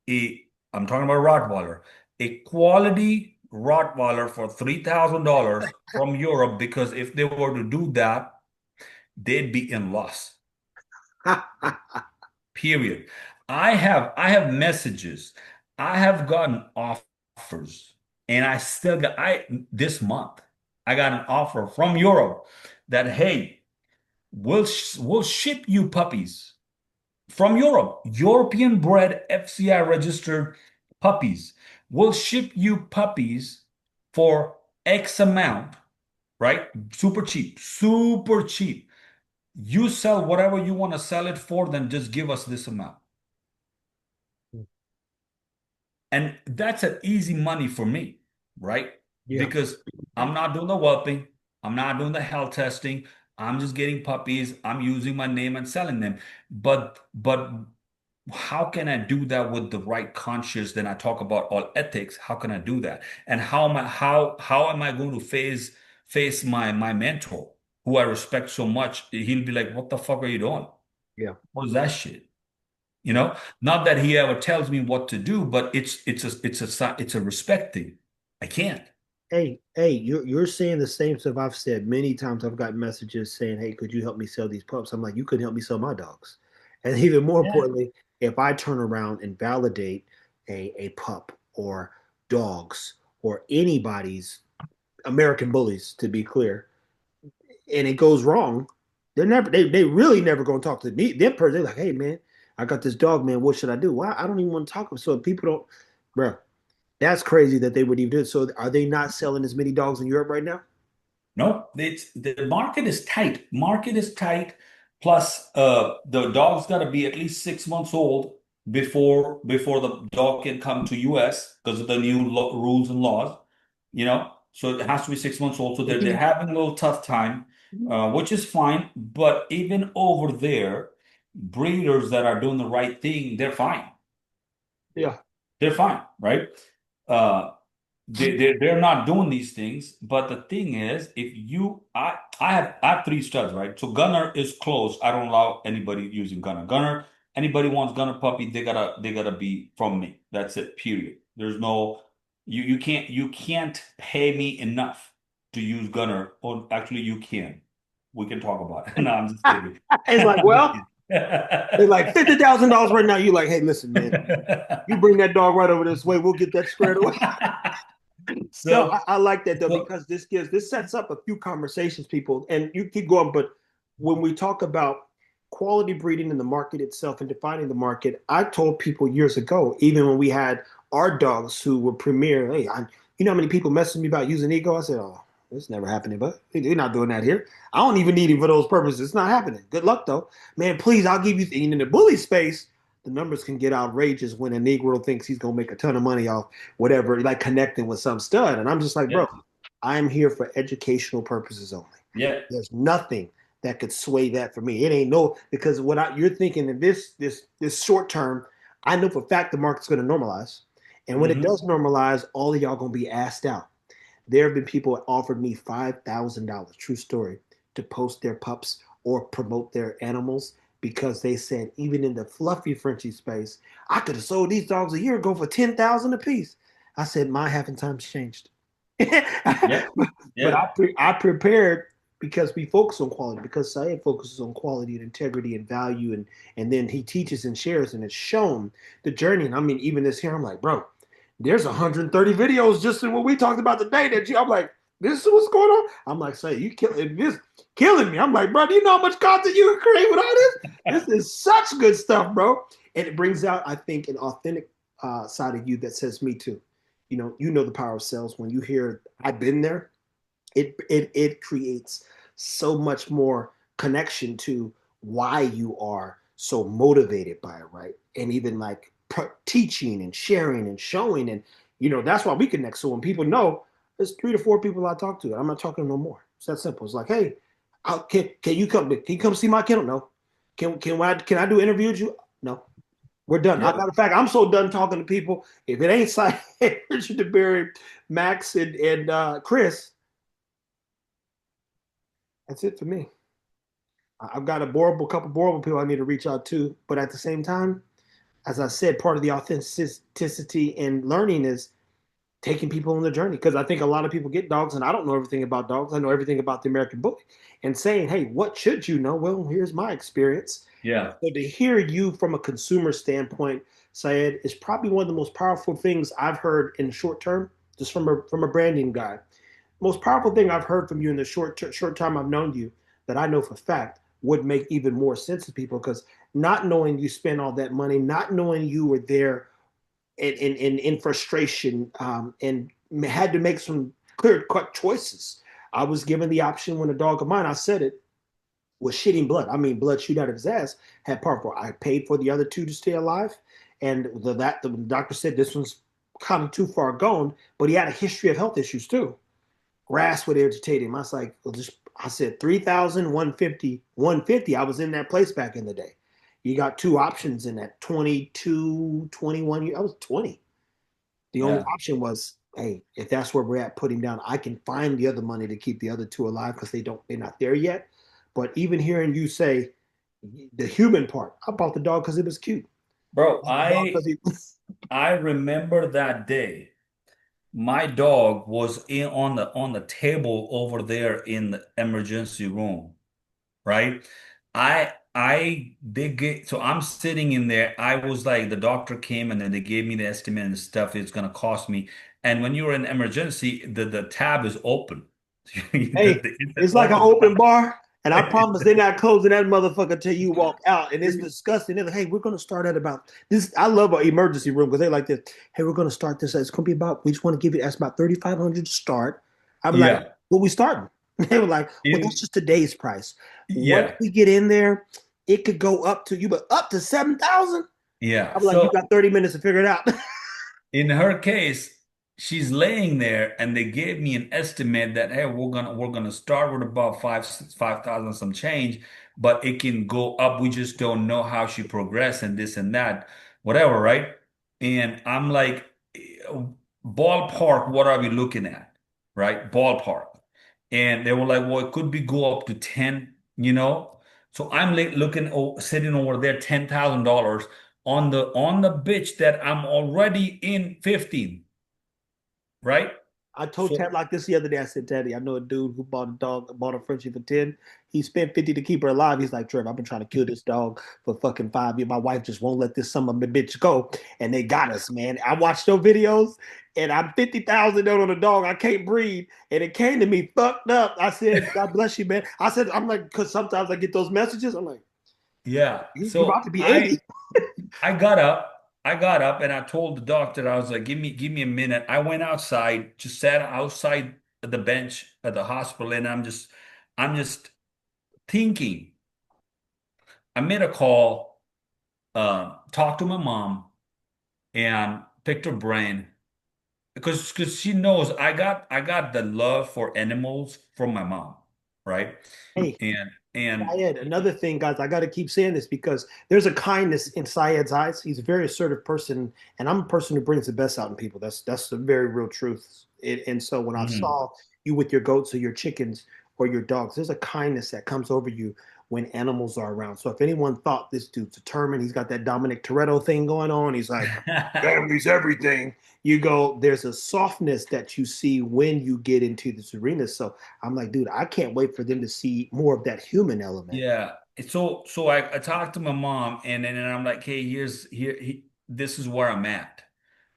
a, I'm talking about Rottweiler, a quality Rottweiler for $3,000 from Europe because if they were to do that, they'd be in loss. Period. I have messages. I have gotten offers, and I still got I this month I got an offer from Europe that hey, we'll ship you puppies from Europe, European bred FCI registered puppies. We'll ship you puppies for X amount, right? Super cheap, super cheap. You sell whatever you want to sell it for, then just give us this amount. And that's an easy money for me, right? Yeah. Because I'm not doing the whelping, I'm not doing the health testing. I'm just getting puppies. I'm using my name and selling them. But how can I do that with the right conscience? Then I talk about all ethics. How can I do that? And how am I going to face my mentor, who I respect so much? He'll be like, "What the fuck are you doing? Yeah. What is that shit?" You know, not that he ever tells me what to do, but it's a respect thing. I can't. Hey, you're saying the same stuff I've said many times. I've gotten messages saying, "Hey, could you help me sell these pups?" I'm like, "You couldn't help me sell my dogs." And even more Yeah. importantly, if I turn around and validate a pup or dogs or anybody's American bullies, to be clear, and it goes wrong, they really never gonna talk to me. That person, they're like, "Hey, man, I got this dog, man. What should I do?" Well, I don't even want to talk. So if people don't, bro, that's crazy that they would even do it. So are they not selling as many dogs in Europe right now? No, it's the market is tight. Market is tight. Plus, the dog's got to be at least 6 months old before the dog can come to US because of the new rules and laws. So it has to be 6 months old. So they're Mhm. having a little tough time, which is fine. But even over there, breeders that are doing the right thing, they're fine. Yeah. They're fine, right? Uh, they're not doing these things. But the thing is, if you I have 3 studs, right? So Gunner is closed. I don't allow anybody using Gunner. Anybody wants Gunner puppy, they gotta be from me. That's it, period. There's no you can't pay me enough to use Gunner. Or actually you can. We can talk about it. No, I'm just kidding. It's like, I'm just well, kidding. they're like $50,000 right now. You like, hey, listen, man, you bring that dog right over this way. We'll get that squared away. No, So, I like that though so because this sets up a few conversations, people, and you keep going. But when we talk about quality breeding in the market itself and defining the market, I told people years ago, even when we had our dogs who were premier, hey, you know how many people messaged me about using ego? I said, oh, it's never happening, but they're not doing that here. I don't even need him for those purposes. It's not happening. Good luck though, man. Please, I'll give you. And in the bully space, the numbers can get outrageous when a Negro thinks he's gonna make a ton of money off whatever, like connecting with some stud. And I'm just like, yeah, bro, I'm here for educational purposes only. yeah. There's nothing that could sway that for me. It ain't no because you're thinking in this short term, I know for a fact the market's going to normalize, and when it Hmm. does normalize, all of y'all going to be asked out. There have been people that offered me $5,000, true story, to post their pups or promote their animals because they said even in the fluffy Frenchie space, I could have sold these dogs a year ago for 10,000 a piece. I said my half and times changed. Yeah. But Yeah. I prepared because we focus on quality, because Syed focuses on quality and integrity and value, and then he teaches and shares, and it's shown the journey. And I mean, even this here, I'm like, bro, there's 130 videos just in what we talked about today. I'm like, this is what's going on. I'm like, say, you killing this, killing me. I'm like, bro, do you know how much content you can create with all this? This is such good stuff, bro. And it brings out, I think, an authentic side of you that says, me too. You know the power of sales. When you hear, I've been there, it creates so much more connection to why you are so motivated by it, right? And even like teaching and sharing and showing, and that's why we connect. So when people know, there's 3 to 4 people I talk to, I'm not talking no more. It's that simple. It's like, hey, can you come? Can you come see my kennel? No. Can I do interviews with you? No. We're done. Yeah. Matter of fact, I'm so done talking to people. If it ain't Richard DeBerry, Max, and Chris, that's it for me. I've got a couple horrible people I need to reach out to, but at the same time, as I said, part of the authenticity and learning is taking people on the journey. Because I think a lot of people get dogs, and I don't know everything about dogs. I know everything about the American book, and saying, "Hey, what should you know?" Well, here's my experience. Yeah. So to hear you from a consumer standpoint, Syed, is probably one of the most powerful things I've heard in the short term, just from a branding guy. Most powerful thing I've heard from you in the short time I've known you, that I know for fact would make even more sense to people, because not knowing you spent all that money, not knowing you were there in frustration, and had to make some clear cut choices. I was given the option when a dog of mine, I said it, was shitting blood. I mean, blood shoot out of his ass. Had powerful. I paid for the other two to stay alive, and the doctor said this one's kind of too far gone, but he had a history of health issues too. Grass would irritate him. I was like, well, I said 3,000, 150, 150. I was in that place back in the day. You got two options in that 22, 21 years. I was 20. The only Yeah. option was, hey, if that's where we're at, put him down. I can find the other money to keep the other two alive because they're not there yet. But even hearing you say the human part, I bought the dog because it was cute. Bro, I bought the dog because he I remember that day. My dog was in on the table over there in the emergency room, right? I they get so I'm sitting in there. I was like, the doctor came and then they gave me the estimate and stuff it's gonna cost me. And when you're in emergency, the tab is open. Hey, It's an it's like an open open tab. bar, and I promise they're not closing that motherfucker till you walk out. And it's disgusting. They're like, hey, we're gonna start at about this. I love an emergency room because they like this. Hey, we're gonna start this. It's gonna be about. We just want to give you that's about 3,500 to start. I was like, Yeah. what we starting? They were like, well, that's In just today's price. Once yeah. we get in there, it could go up to you, but up to 7,000. Yeah. I was like, you So got 30 minutes to figure it out. in her case, she's laying there and they gave me an estimate that hey, we're gonna start with about 5,000 some change, but it can go up. We just don't know how she progressed and this and that, whatever, right? And I'm like, ballpark, what are we looking at? Right? Ballpark. And they were like, well, it could be go up to 10, you know? So I'm like looking, sitting over there, $10,000 on the bitch that I'm already in 15, right? I told So Ted like this the other day. I said, Teddy, I know a dude who bought a Frenchie for 10. He spent 50 to keep her alive. He's like, Trevor, I've been trying to kill this dog for fucking 5 years. My wife just won't let this son of a bitch go. And they got us, man. I watched those videos and I'm 50,000 out on a dog. I can't breathe. And it came to me fucked up. I said, God bless you, man. I said, I'm like, because sometimes I get those messages. I'm like, yeah, you're about so to be I 80. I got up. I got up and I told the doctor, I was like, give me a minute. I went outside, just sat outside the bench at the hospital, and I'm just thinking. I made a call, talked to my mom, and picked her brain because she knows I got the love for animals from my mom, right? Hey, And Syed, another thing, guys, I got to keep saying this because there's a kindness in Syed's eyes. He's a very assertive person, and I'm a person who brings the best out in people. That's the very real truth. And so when I Mhm. saw you with your goats or your chickens or your dogs, there's a kindness that comes over you when animals are around. So if anyone thought this dude's determined, he's got that Dominic Toretto thing going on. He's like, family's everything. You go, there's a softness that you see when you get into this arena. So I'm like, dude, I can't wait for them to see more of that human element. Yeah. So I talked to my mom and I'm like, hey, this is where I'm at.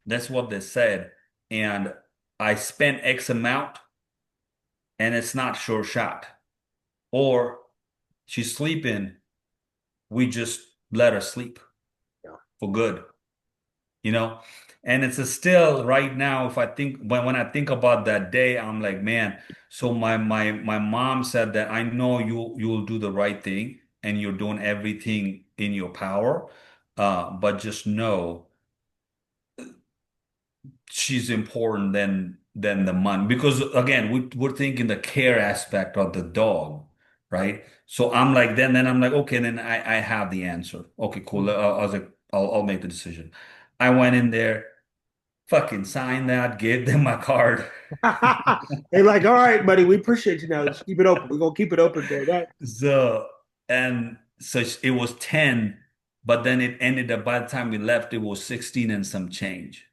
That's what they said. And I spent X amount and it's not sure shot. Or she's sleeping, we just let her sleep Yeah. for good, you know? And it's a still right now, if I think when I think about that day, I'm like, man, so my mom said that I know you'll do the right thing and you're doing everything in your power. But just know she's important than the money because again we're thinking the care aspect of the dog, right? So I'm like then I'm like okay, then I have the answer. Okay, cool. I was like I'll make the decision. I went in there, fucking signed that, gave them my card. They like, all right, buddy, we appreciate you now. Just keep it open. We're gonna keep it open, bro. That So it was 10, but then it ended up by the time we left it was 16 and some change.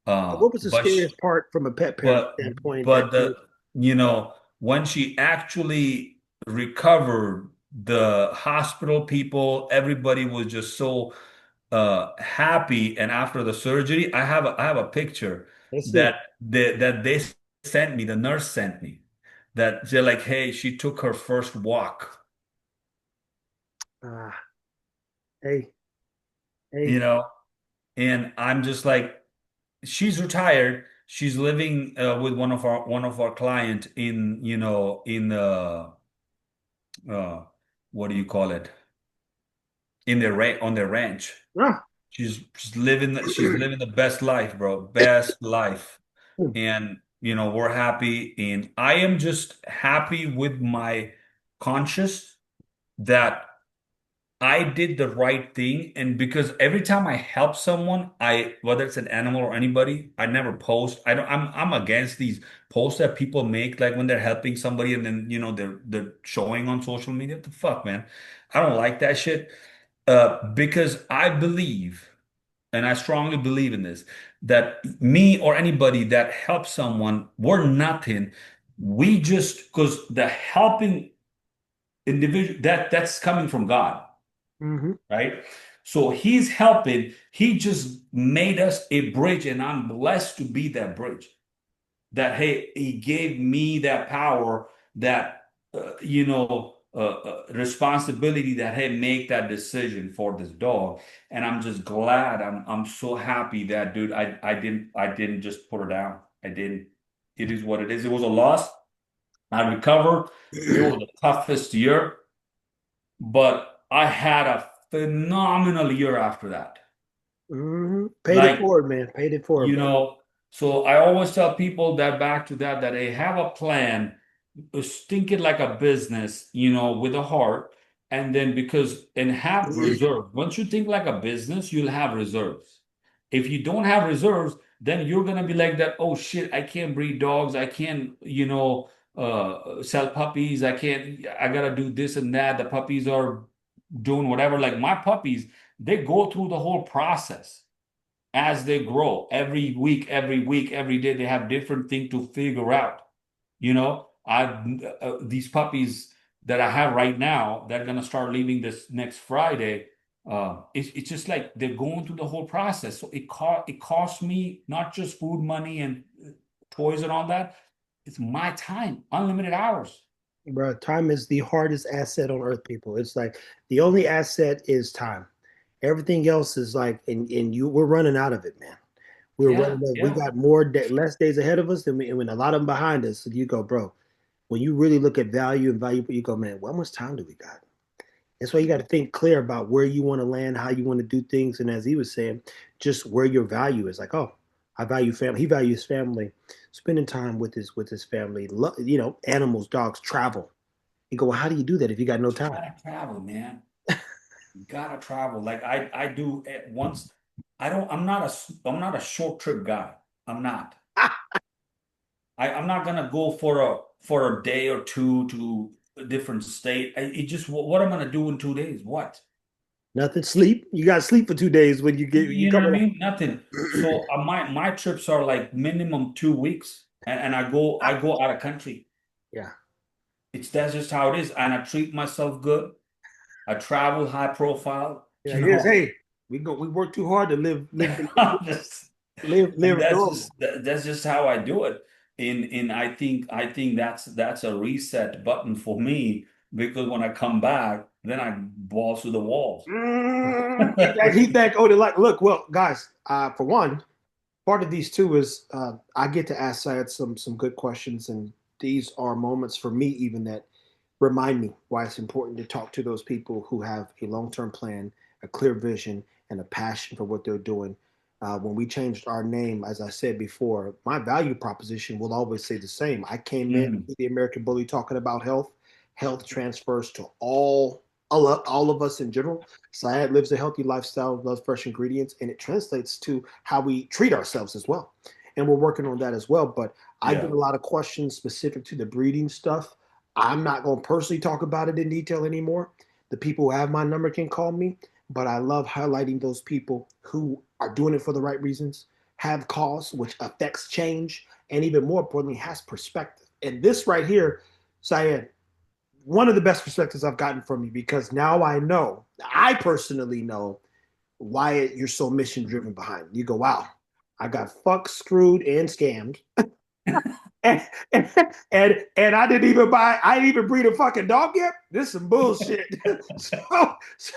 what was the But sh scariest part from a pet parent But standpoint that but when she actually recovered, the hospital people, everybody was just so happy. And after the surgery, I have a picture let's see. that they sent me, the nurse sent me, that they're like, hey, she took her first walk, Ah, hey, you hey. know, and I'm just like, she's retired. She's living with one of our client in uh what do you call it, in their on their ranch. Ah. She's living the best life, bro, best life. And we're happy, and I am just happy with my conscious that I did the right thing. And because every time I help someone, whether it's an animal or anybody, I never post. I'm against these posts that people make, like when they're helping somebody and then, they're showing on social media. What the fuck, man? I don't like that shit. Because I believe, and I strongly believe in this, that me or anybody that helps someone, we're nothing. We just, because the helping individual, that's coming from God, Mm-hmm. right? So he's helping. He just made us a bridge, and I'm blessed to be that bridge. That hey, he gave me that power, that responsibility. That hey, make that decision for this dog, and I'm just glad. I'm so happy that dude. I didn't just put her down. I didn't. It is what it is. It was a loss. I recovered. It was the toughest year, but I had a phenomenal year after that. Mm-hmm. Paid it Like, forward, man. Paid it forward, you bro. know, so I always tell people that back to that they have a plan, think it like a business, with a heart, and then and have reserve. Once you think like a business, you'll have reserves. If you don't have reserves, then you're gonna be like that, oh shit, I can't breed dogs, I can't, sell puppies, I gotta do this and that. The puppies are doing whatever. Like my puppies, they go through the whole process as they grow every week, every day. They have different thing to figure out. I these puppies that I have right now, they're gonna start leaving this next Friday. It's just like they're going through the whole process. So it costs me not just food money and toys and all that. It's my time, unlimited hours. Bro, time is the hardest asset on earth, people. It's like the only asset is time. Everything else is like, and we're running out of it, man. We're Yeah, running out. We yeah. got less days ahead of us than and when a lot of them behind us. So you go, bro. When you really look at value and value, you go, man, how much time do we got? That's why you got to think clear about where you want to land, how you want to do things, and as he was saying, just where your value is. Like, oh, I value family. He values family, spending time with his family. Animals, dogs, travel. You go, well, how do you do that if you got no You time? gotta travel, man. You gotta travel. Like I do at once. I'm not a short trip guy. I'm not. I'm not gonna go for a day or two to. a different state. It just what am I gonna do in 2 days? What? Nothing. Sleep. You got to sleep for 2 days when you You know come what I around. mean? Nothing. So my trips are like minimum 2 weeks, and I go out of country. Yeah. It's That's just how it is, and I treat myself good. I travel high profile, Yeah. you It is. know. Hey, we work too hard to I'm just- and live normal. that's just how I do it. In I think that's a reset button for me because when I come back, then I balls to the walls. He think, oh, they like, look, well, guys, for one, part of these too is I get to ask Syed some good questions, and these are moments for me even that remind me why it's important to talk to those people who have a long-term plan, a clear vision, and a passion for what they're doing. When we changed our name, as I said before, my value proposition will always say the same. I came in Mm, with the American Bully talking about health. Health transfers to all of us in general. Syed lives a healthy lifestyle, loves fresh ingredients, and it translates to how we treat ourselves as well. And we're working on that as well. But I get yeah, a lot of questions specific to the breeding stuff. I'm not going to personally talk about it in detail anymore. The people who have my number can call me, but I love highlighting those people who are doing it for the right reasons, have cause, which affects change, and even more importantly, has perspective. And this right here, Syed, one of the best perspectives I've gotten from you because now I personally know why you're so mission driven behind it. You go, wow, I got fucked, screwed, and scammed. And, and, I didn't even I didn't even breed a fucking dog yet. This is some bullshit. So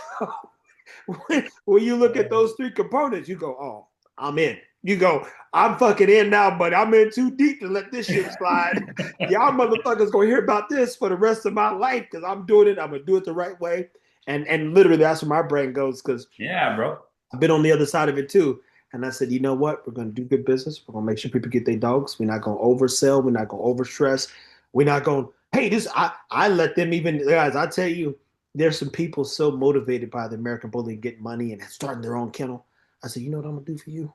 when you look at those three components, you go, oh, I'm in. You go, I'm fucking in now, but I'm in too deep to let this shit slide. Y'all motherfuckers gonna hear about this for the rest of my life because I'm doing it. I'm gonna do it the right way. And literally that's where my brain goes because yeah, bro. I've been on the other side of it too. And I said, you know what? We're going to do good business. We're going to make sure people get their dogs. We're not going to oversell. We're not going to overstress. We're not going, hey, I let them even, guys, I tell you, there's some people so motivated by the American Bully getting money and starting their own kennel. I said, you know what I'm going to do for you?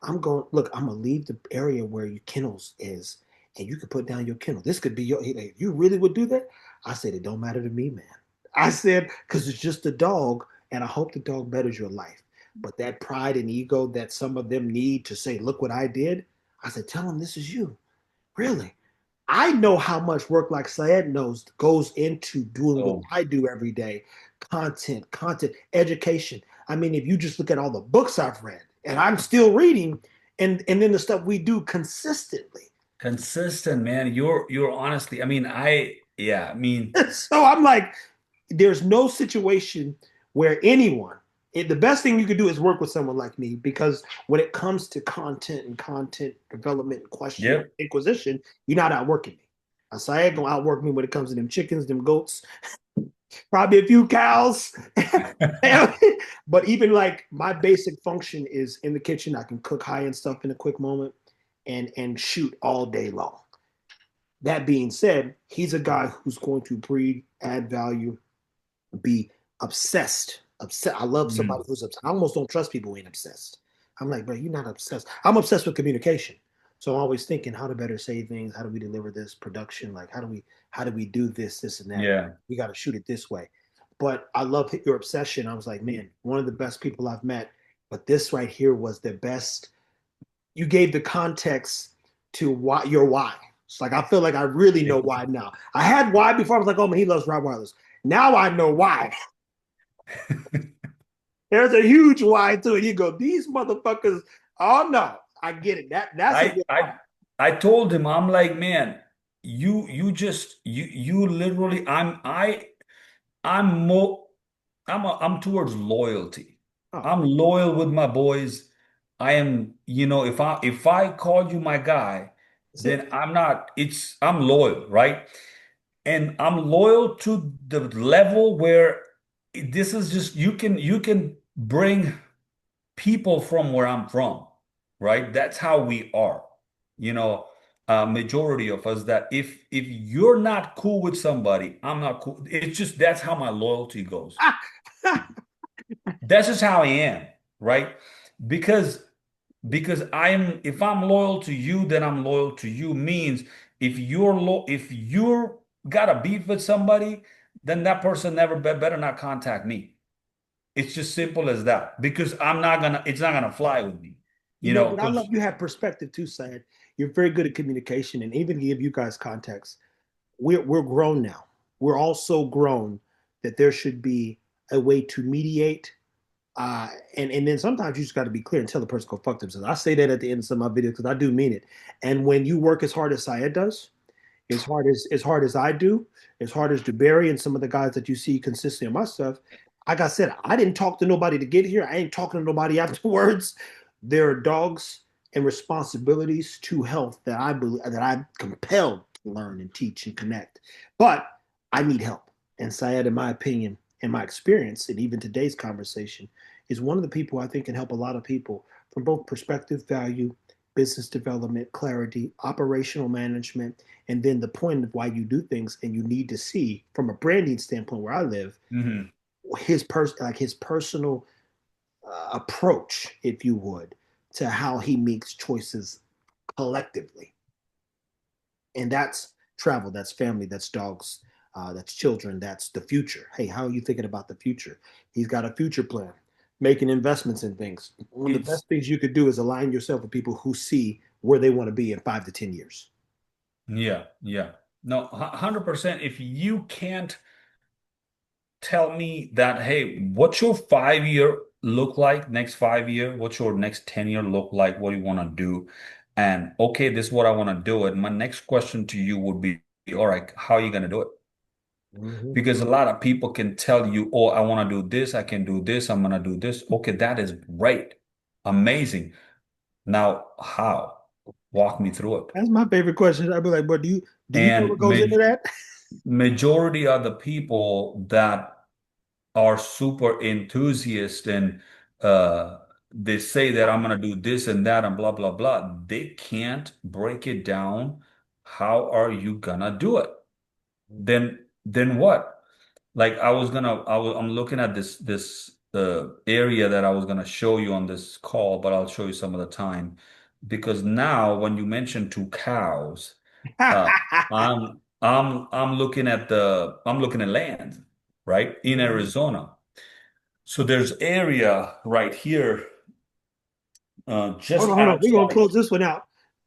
I'm going to leave the area where your kennels is and you can put down your kennel. This could be your, if you really would do that. I said, it don't matter to me, man. I said, because it's just a dog and I hope the dog betters your life. But that pride and ego that some of them need to say, look what I did. I said, tell them this is you. Really? I know how much work, like Syed knows, goes into doing what So I do every day. Content, education. I mean, if you just look at all the books I've read, and I'm still reading, and then the stuff we do consistently. consistent, man. You're honestly, I mean, I mean, So I'm like, there's no situation where the best thing you could do is work with someone like me because when it comes to content and content development and question yep. inquisition, you're not outworking me. Asaya gonna outwork me when it comes to them chickens, them goats, probably a few cows. But even like my basic function is in the kitchen, I can cook high end stuff in a quick moment and shoot all day long. That being said, he's a guy who's going to breed, add value, be obsessed. Upset. I love somebody Mm, who's obsessed. I almost don't trust people who ain't obsessed. I'm like, bro, you're not obsessed. I'm obsessed with communication. So I'm always thinking how to better say things, how do we deliver this production, like how do we do this and that. yeah. We got to shoot it this way. But I love your obsession. I was like, man, one of the best people I've met. But this right here was the best. You gave the context to why. It's like I feel like I really know why now. I had why before. I was like, oh man, he loves Rottweilers. Now I know why. There's a huge why to it. You go, these motherfuckers. Oh no, I get it. That's a I good why. I I told him, I'm like, man, you literally, I'm more I'm towards loyalty. Oh, I'm loyal with my boys. I am, if I call you my guy, that's it. then I'm loyal, right? And I'm loyal to the level where this is just you can bring people from where I'm from, right? That's how we are. You know, majority of us that if you're not cool with somebody, I'm not cool. It's just that's how my loyalty goes. That's just how I am, right? Because because if I'm loyal to you, then I'm loyal to you means if you're got a beef with somebody, then that person never better not contact me. It's just simple as that because it's not gonna fly with me, You you know, know, but I love because you have perspective too, Syed. You're very good at communication, and even to give you guys context, we're grown now. We're all so grown that there should be a way to mediate. And then sometimes you just got to be clear and tell the person to go fuck themselves. I say that at the end of some of my videos because I do mean it. And when you work as hard as Syed does, as hard as I do, as hard as DeBerry and some of the guys that you see consistently on my stuff, like I said, I didn't talk to nobody to get here. I ain't talking to nobody afterwards. There are dogs and responsibilities to health that I believe that I'm compelled to learn and teach and connect. But I need help. And Syed, in my opinion, in my experience, and even today's conversation, is one of the people I think can help a lot of people from both perspective, value, business development, clarity, operational management, and then the point of why you do things. And you need to see from a branding standpoint where I live mhm. his personal approach, if you would, to how he makes choices collectively. And that's travel, that's family, that's dogs, that's children, that's the future. Hey, how are you thinking about the future? He's got a future plan, making investments in things. One of the It's best things you could do is align yourself with people who see where they want to be in 5 to 10 years. yeah, yeah. No, 100%. If you can't tell me that, hey, what's your 5 year look like, next 5 year? What's your next 10 year look like? What do you want to do? And okay, this is what I want to do. And my next question to you would be, all right, how are you going to do it? Mhm. Because a lot of people can tell you, oh, I want to do this, I can do this, I'm going to do this. Okay, that is great. Amazing. Now, how? Walk me through it. That's my favorite question. I'd be like, "But do you know And what goes into that?" majority of the people that are super enthusiast and they say that I'm going to do this and that and blah, blah, blah. They can't break it down. How are you going to do it? Then what? Like I'm looking at this area that I was gonna show you on this call, but I'll show you some of the time because now when you mention two cows, uh, I'm looking at land, right, in Arizona. So there's area right here, Hold just on, hold on. We're gonna outside. close this one out.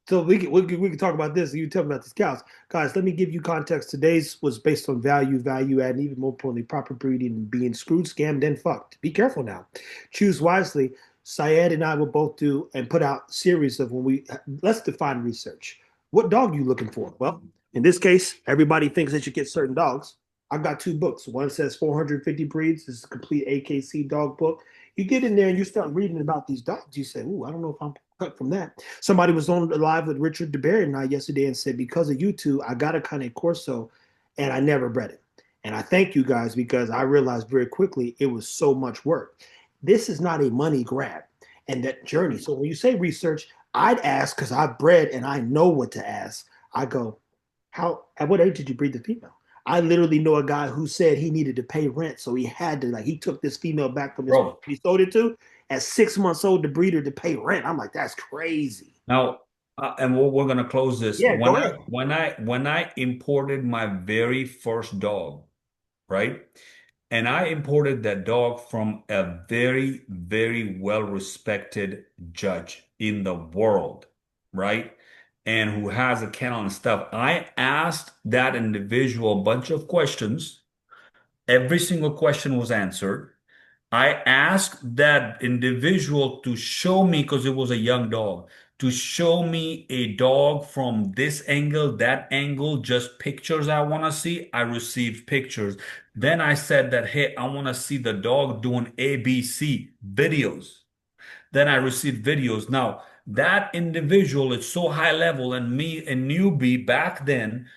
So we can talk about this. You tell me about these cows, guys. Let me give you context. Today's was based on value add, and even more importantly, proper breeding and being screwed, scammed, and fucked. Be careful now. Choose wisely. Syed and I will both do and put out series of when we let's define research. What dog are you looking for? Well, in this case, everybody thinks they should get certain dogs. I've got two books. One says 450 breeds. This is a complete AKC dog book. You get in there and you start reading about these dogs. You say, "Ooh, I don't know if I'm cut from that." Somebody was on live with Richard DeBerry and I yesterday and said, "Because of you two, I got a Cane Corso and I never bred it." And I thank you guys because I realized very quickly it was so much work. This is not a money grab and that journey. So when you say research, I'd ask because I've bred and I know what to ask. I go, how at what age did you breed the female? I literally know a guy who said he needed to pay rent, so he had to he took this female back from his Bro, he sold it to at 6 months old to breed her to pay rent. I'm like, that's crazy. now, and we're gonna close this. Yeah, go ahead. When I imported my very first dog, right? And I imported that dog from a very, very well-respected judge in the world, right? And who has a kennel and stuff. I asked that individual a bunch of questions. Every single question was answered. I asked that individual to show me, because it was a young dog, to show me a dog from this angle, that angle, just pictures I want to see. I received pictures. Then I said that, hey, I want to see the dog doing ABC videos. Then I received videos. Now, that individual is so high level, and me, a newbie back then,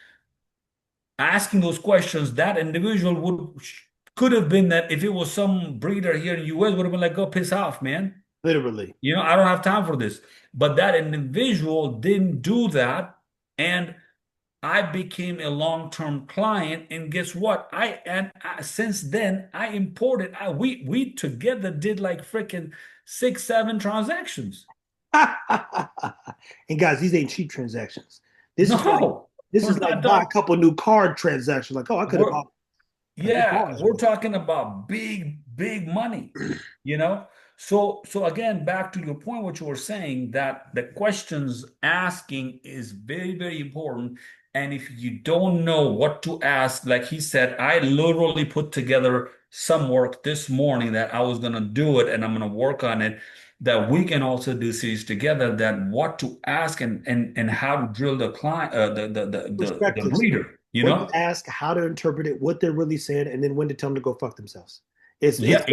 asking those questions, that individual would could have been that if it was some breeder here in US would have been like, go piss off, man. Literally. You know, I don't have time for this. But that individual didn't do that. And I became a long-term client. And guess what? Since then I imported. We together did like freaking 6, 7 transactions. And guys, these ain't cheap transactions. This is why No. This We're is not like buy a talking. couple new card transactions. Like, oh, I could have We're bought a new Yeah, car this we're morning. talking about big money, you know? So again, back to your point, what you were saying, that the questions asking is very important. And if you don't know what to ask, like he said, I literally put together some work this morning that I was gonna do it and I'm gonna work on it, that we can also do series together, that what to ask and how to drill the client, the Perspectives. breeder, you What to know? ask, how to interpret it, what they're really saying, and then when to tell them to go fuck themselves. It's Yeah,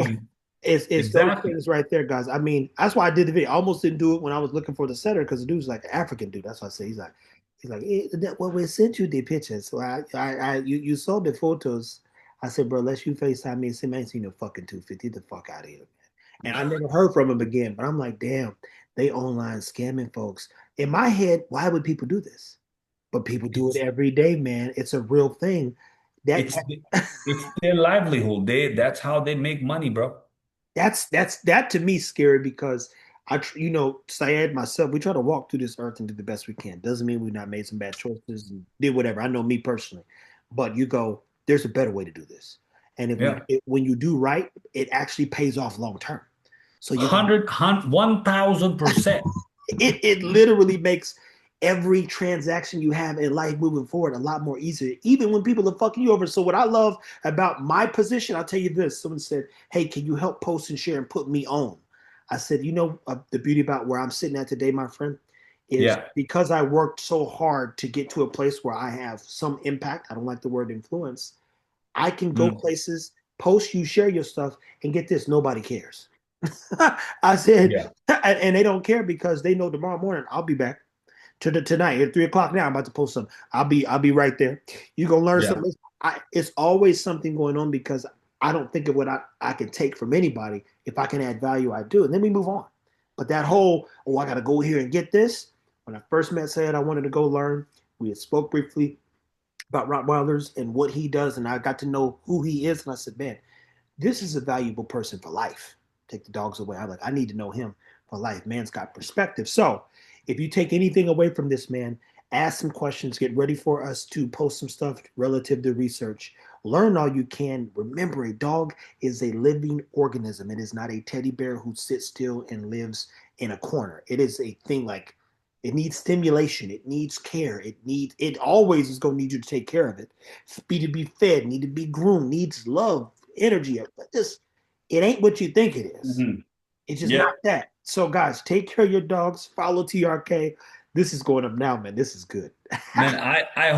it's it's those exactly. things right there, guys. I mean, that's why I did the video. I almost didn't do it when I was looking for the setter because the dude's like an African dude. That's why I say he's like, well, we sent you the pictures. So you saw the photos. I said, bro, unless you FaceTime me and say, man, I ain't seen no fucking 250. Get the fuck out of here, man. And I never heard from him again. But I'm like, damn, they online scamming folks. In my head, why would people do this? But people do it It's every day, man. It's a real thing. That it's it's their livelihood. That's how they make money, bro. that to me scary because Syed, myself, we try to walk through this earth and do the best we can. Doesn't mean we've not made some bad choices and did whatever. I know me personally, but you go, there's a better way to do this. And Yeah. when you do right, it actually pays off long term. So you go, 1000%. it literally makes every transaction you have in life moving forward a lot more easier, even when people are fucking you over. So what I love about my position, I'll tell you this. Someone said, hey, can you help post and share and put me on? I said, the beauty about where I'm sitting at today, my friend, is Yeah. because I worked so hard to get to a place where I have some impact. I don't like the word influence. I can go Mm. places, post you, share your stuff, and get this, nobody cares. I said, Yeah. and they don't care because they know tomorrow morning I'll be back tonight at 3 o'clock. Now I'm about to post something. I'll be right there. You gonna learn Yeah. something. It's always something going on because I don't think of what I can take from anybody. If I can add value, I do, and then we move on. But that whole, oh, I got to go here and get this. When I first met Sayed, I wanted to go learn. We had spoke briefly about Rottweilers and what he does, and I got to know who he is. And I said, man, this is a valuable person for life. Take the dogs away. I'm like, I need to know him for life. Man's got perspective. So if you take anything away from this man, ask some questions, get ready for us to post some stuff relative to research. Learn all you can. Remember, a dog is a living organism. It is not a teddy bear who sits still and lives in a corner. It is a thing like it needs stimulation. It needs care. It always is going to need you to take care of it. Need to be fed, need to be groomed, needs love, energy. But it ain't what you think it is. Mhm. It's just Yeah. not that. So, guys, take care of your dogs. Follow TRK. This is going up now, man. This is good. Man, I hope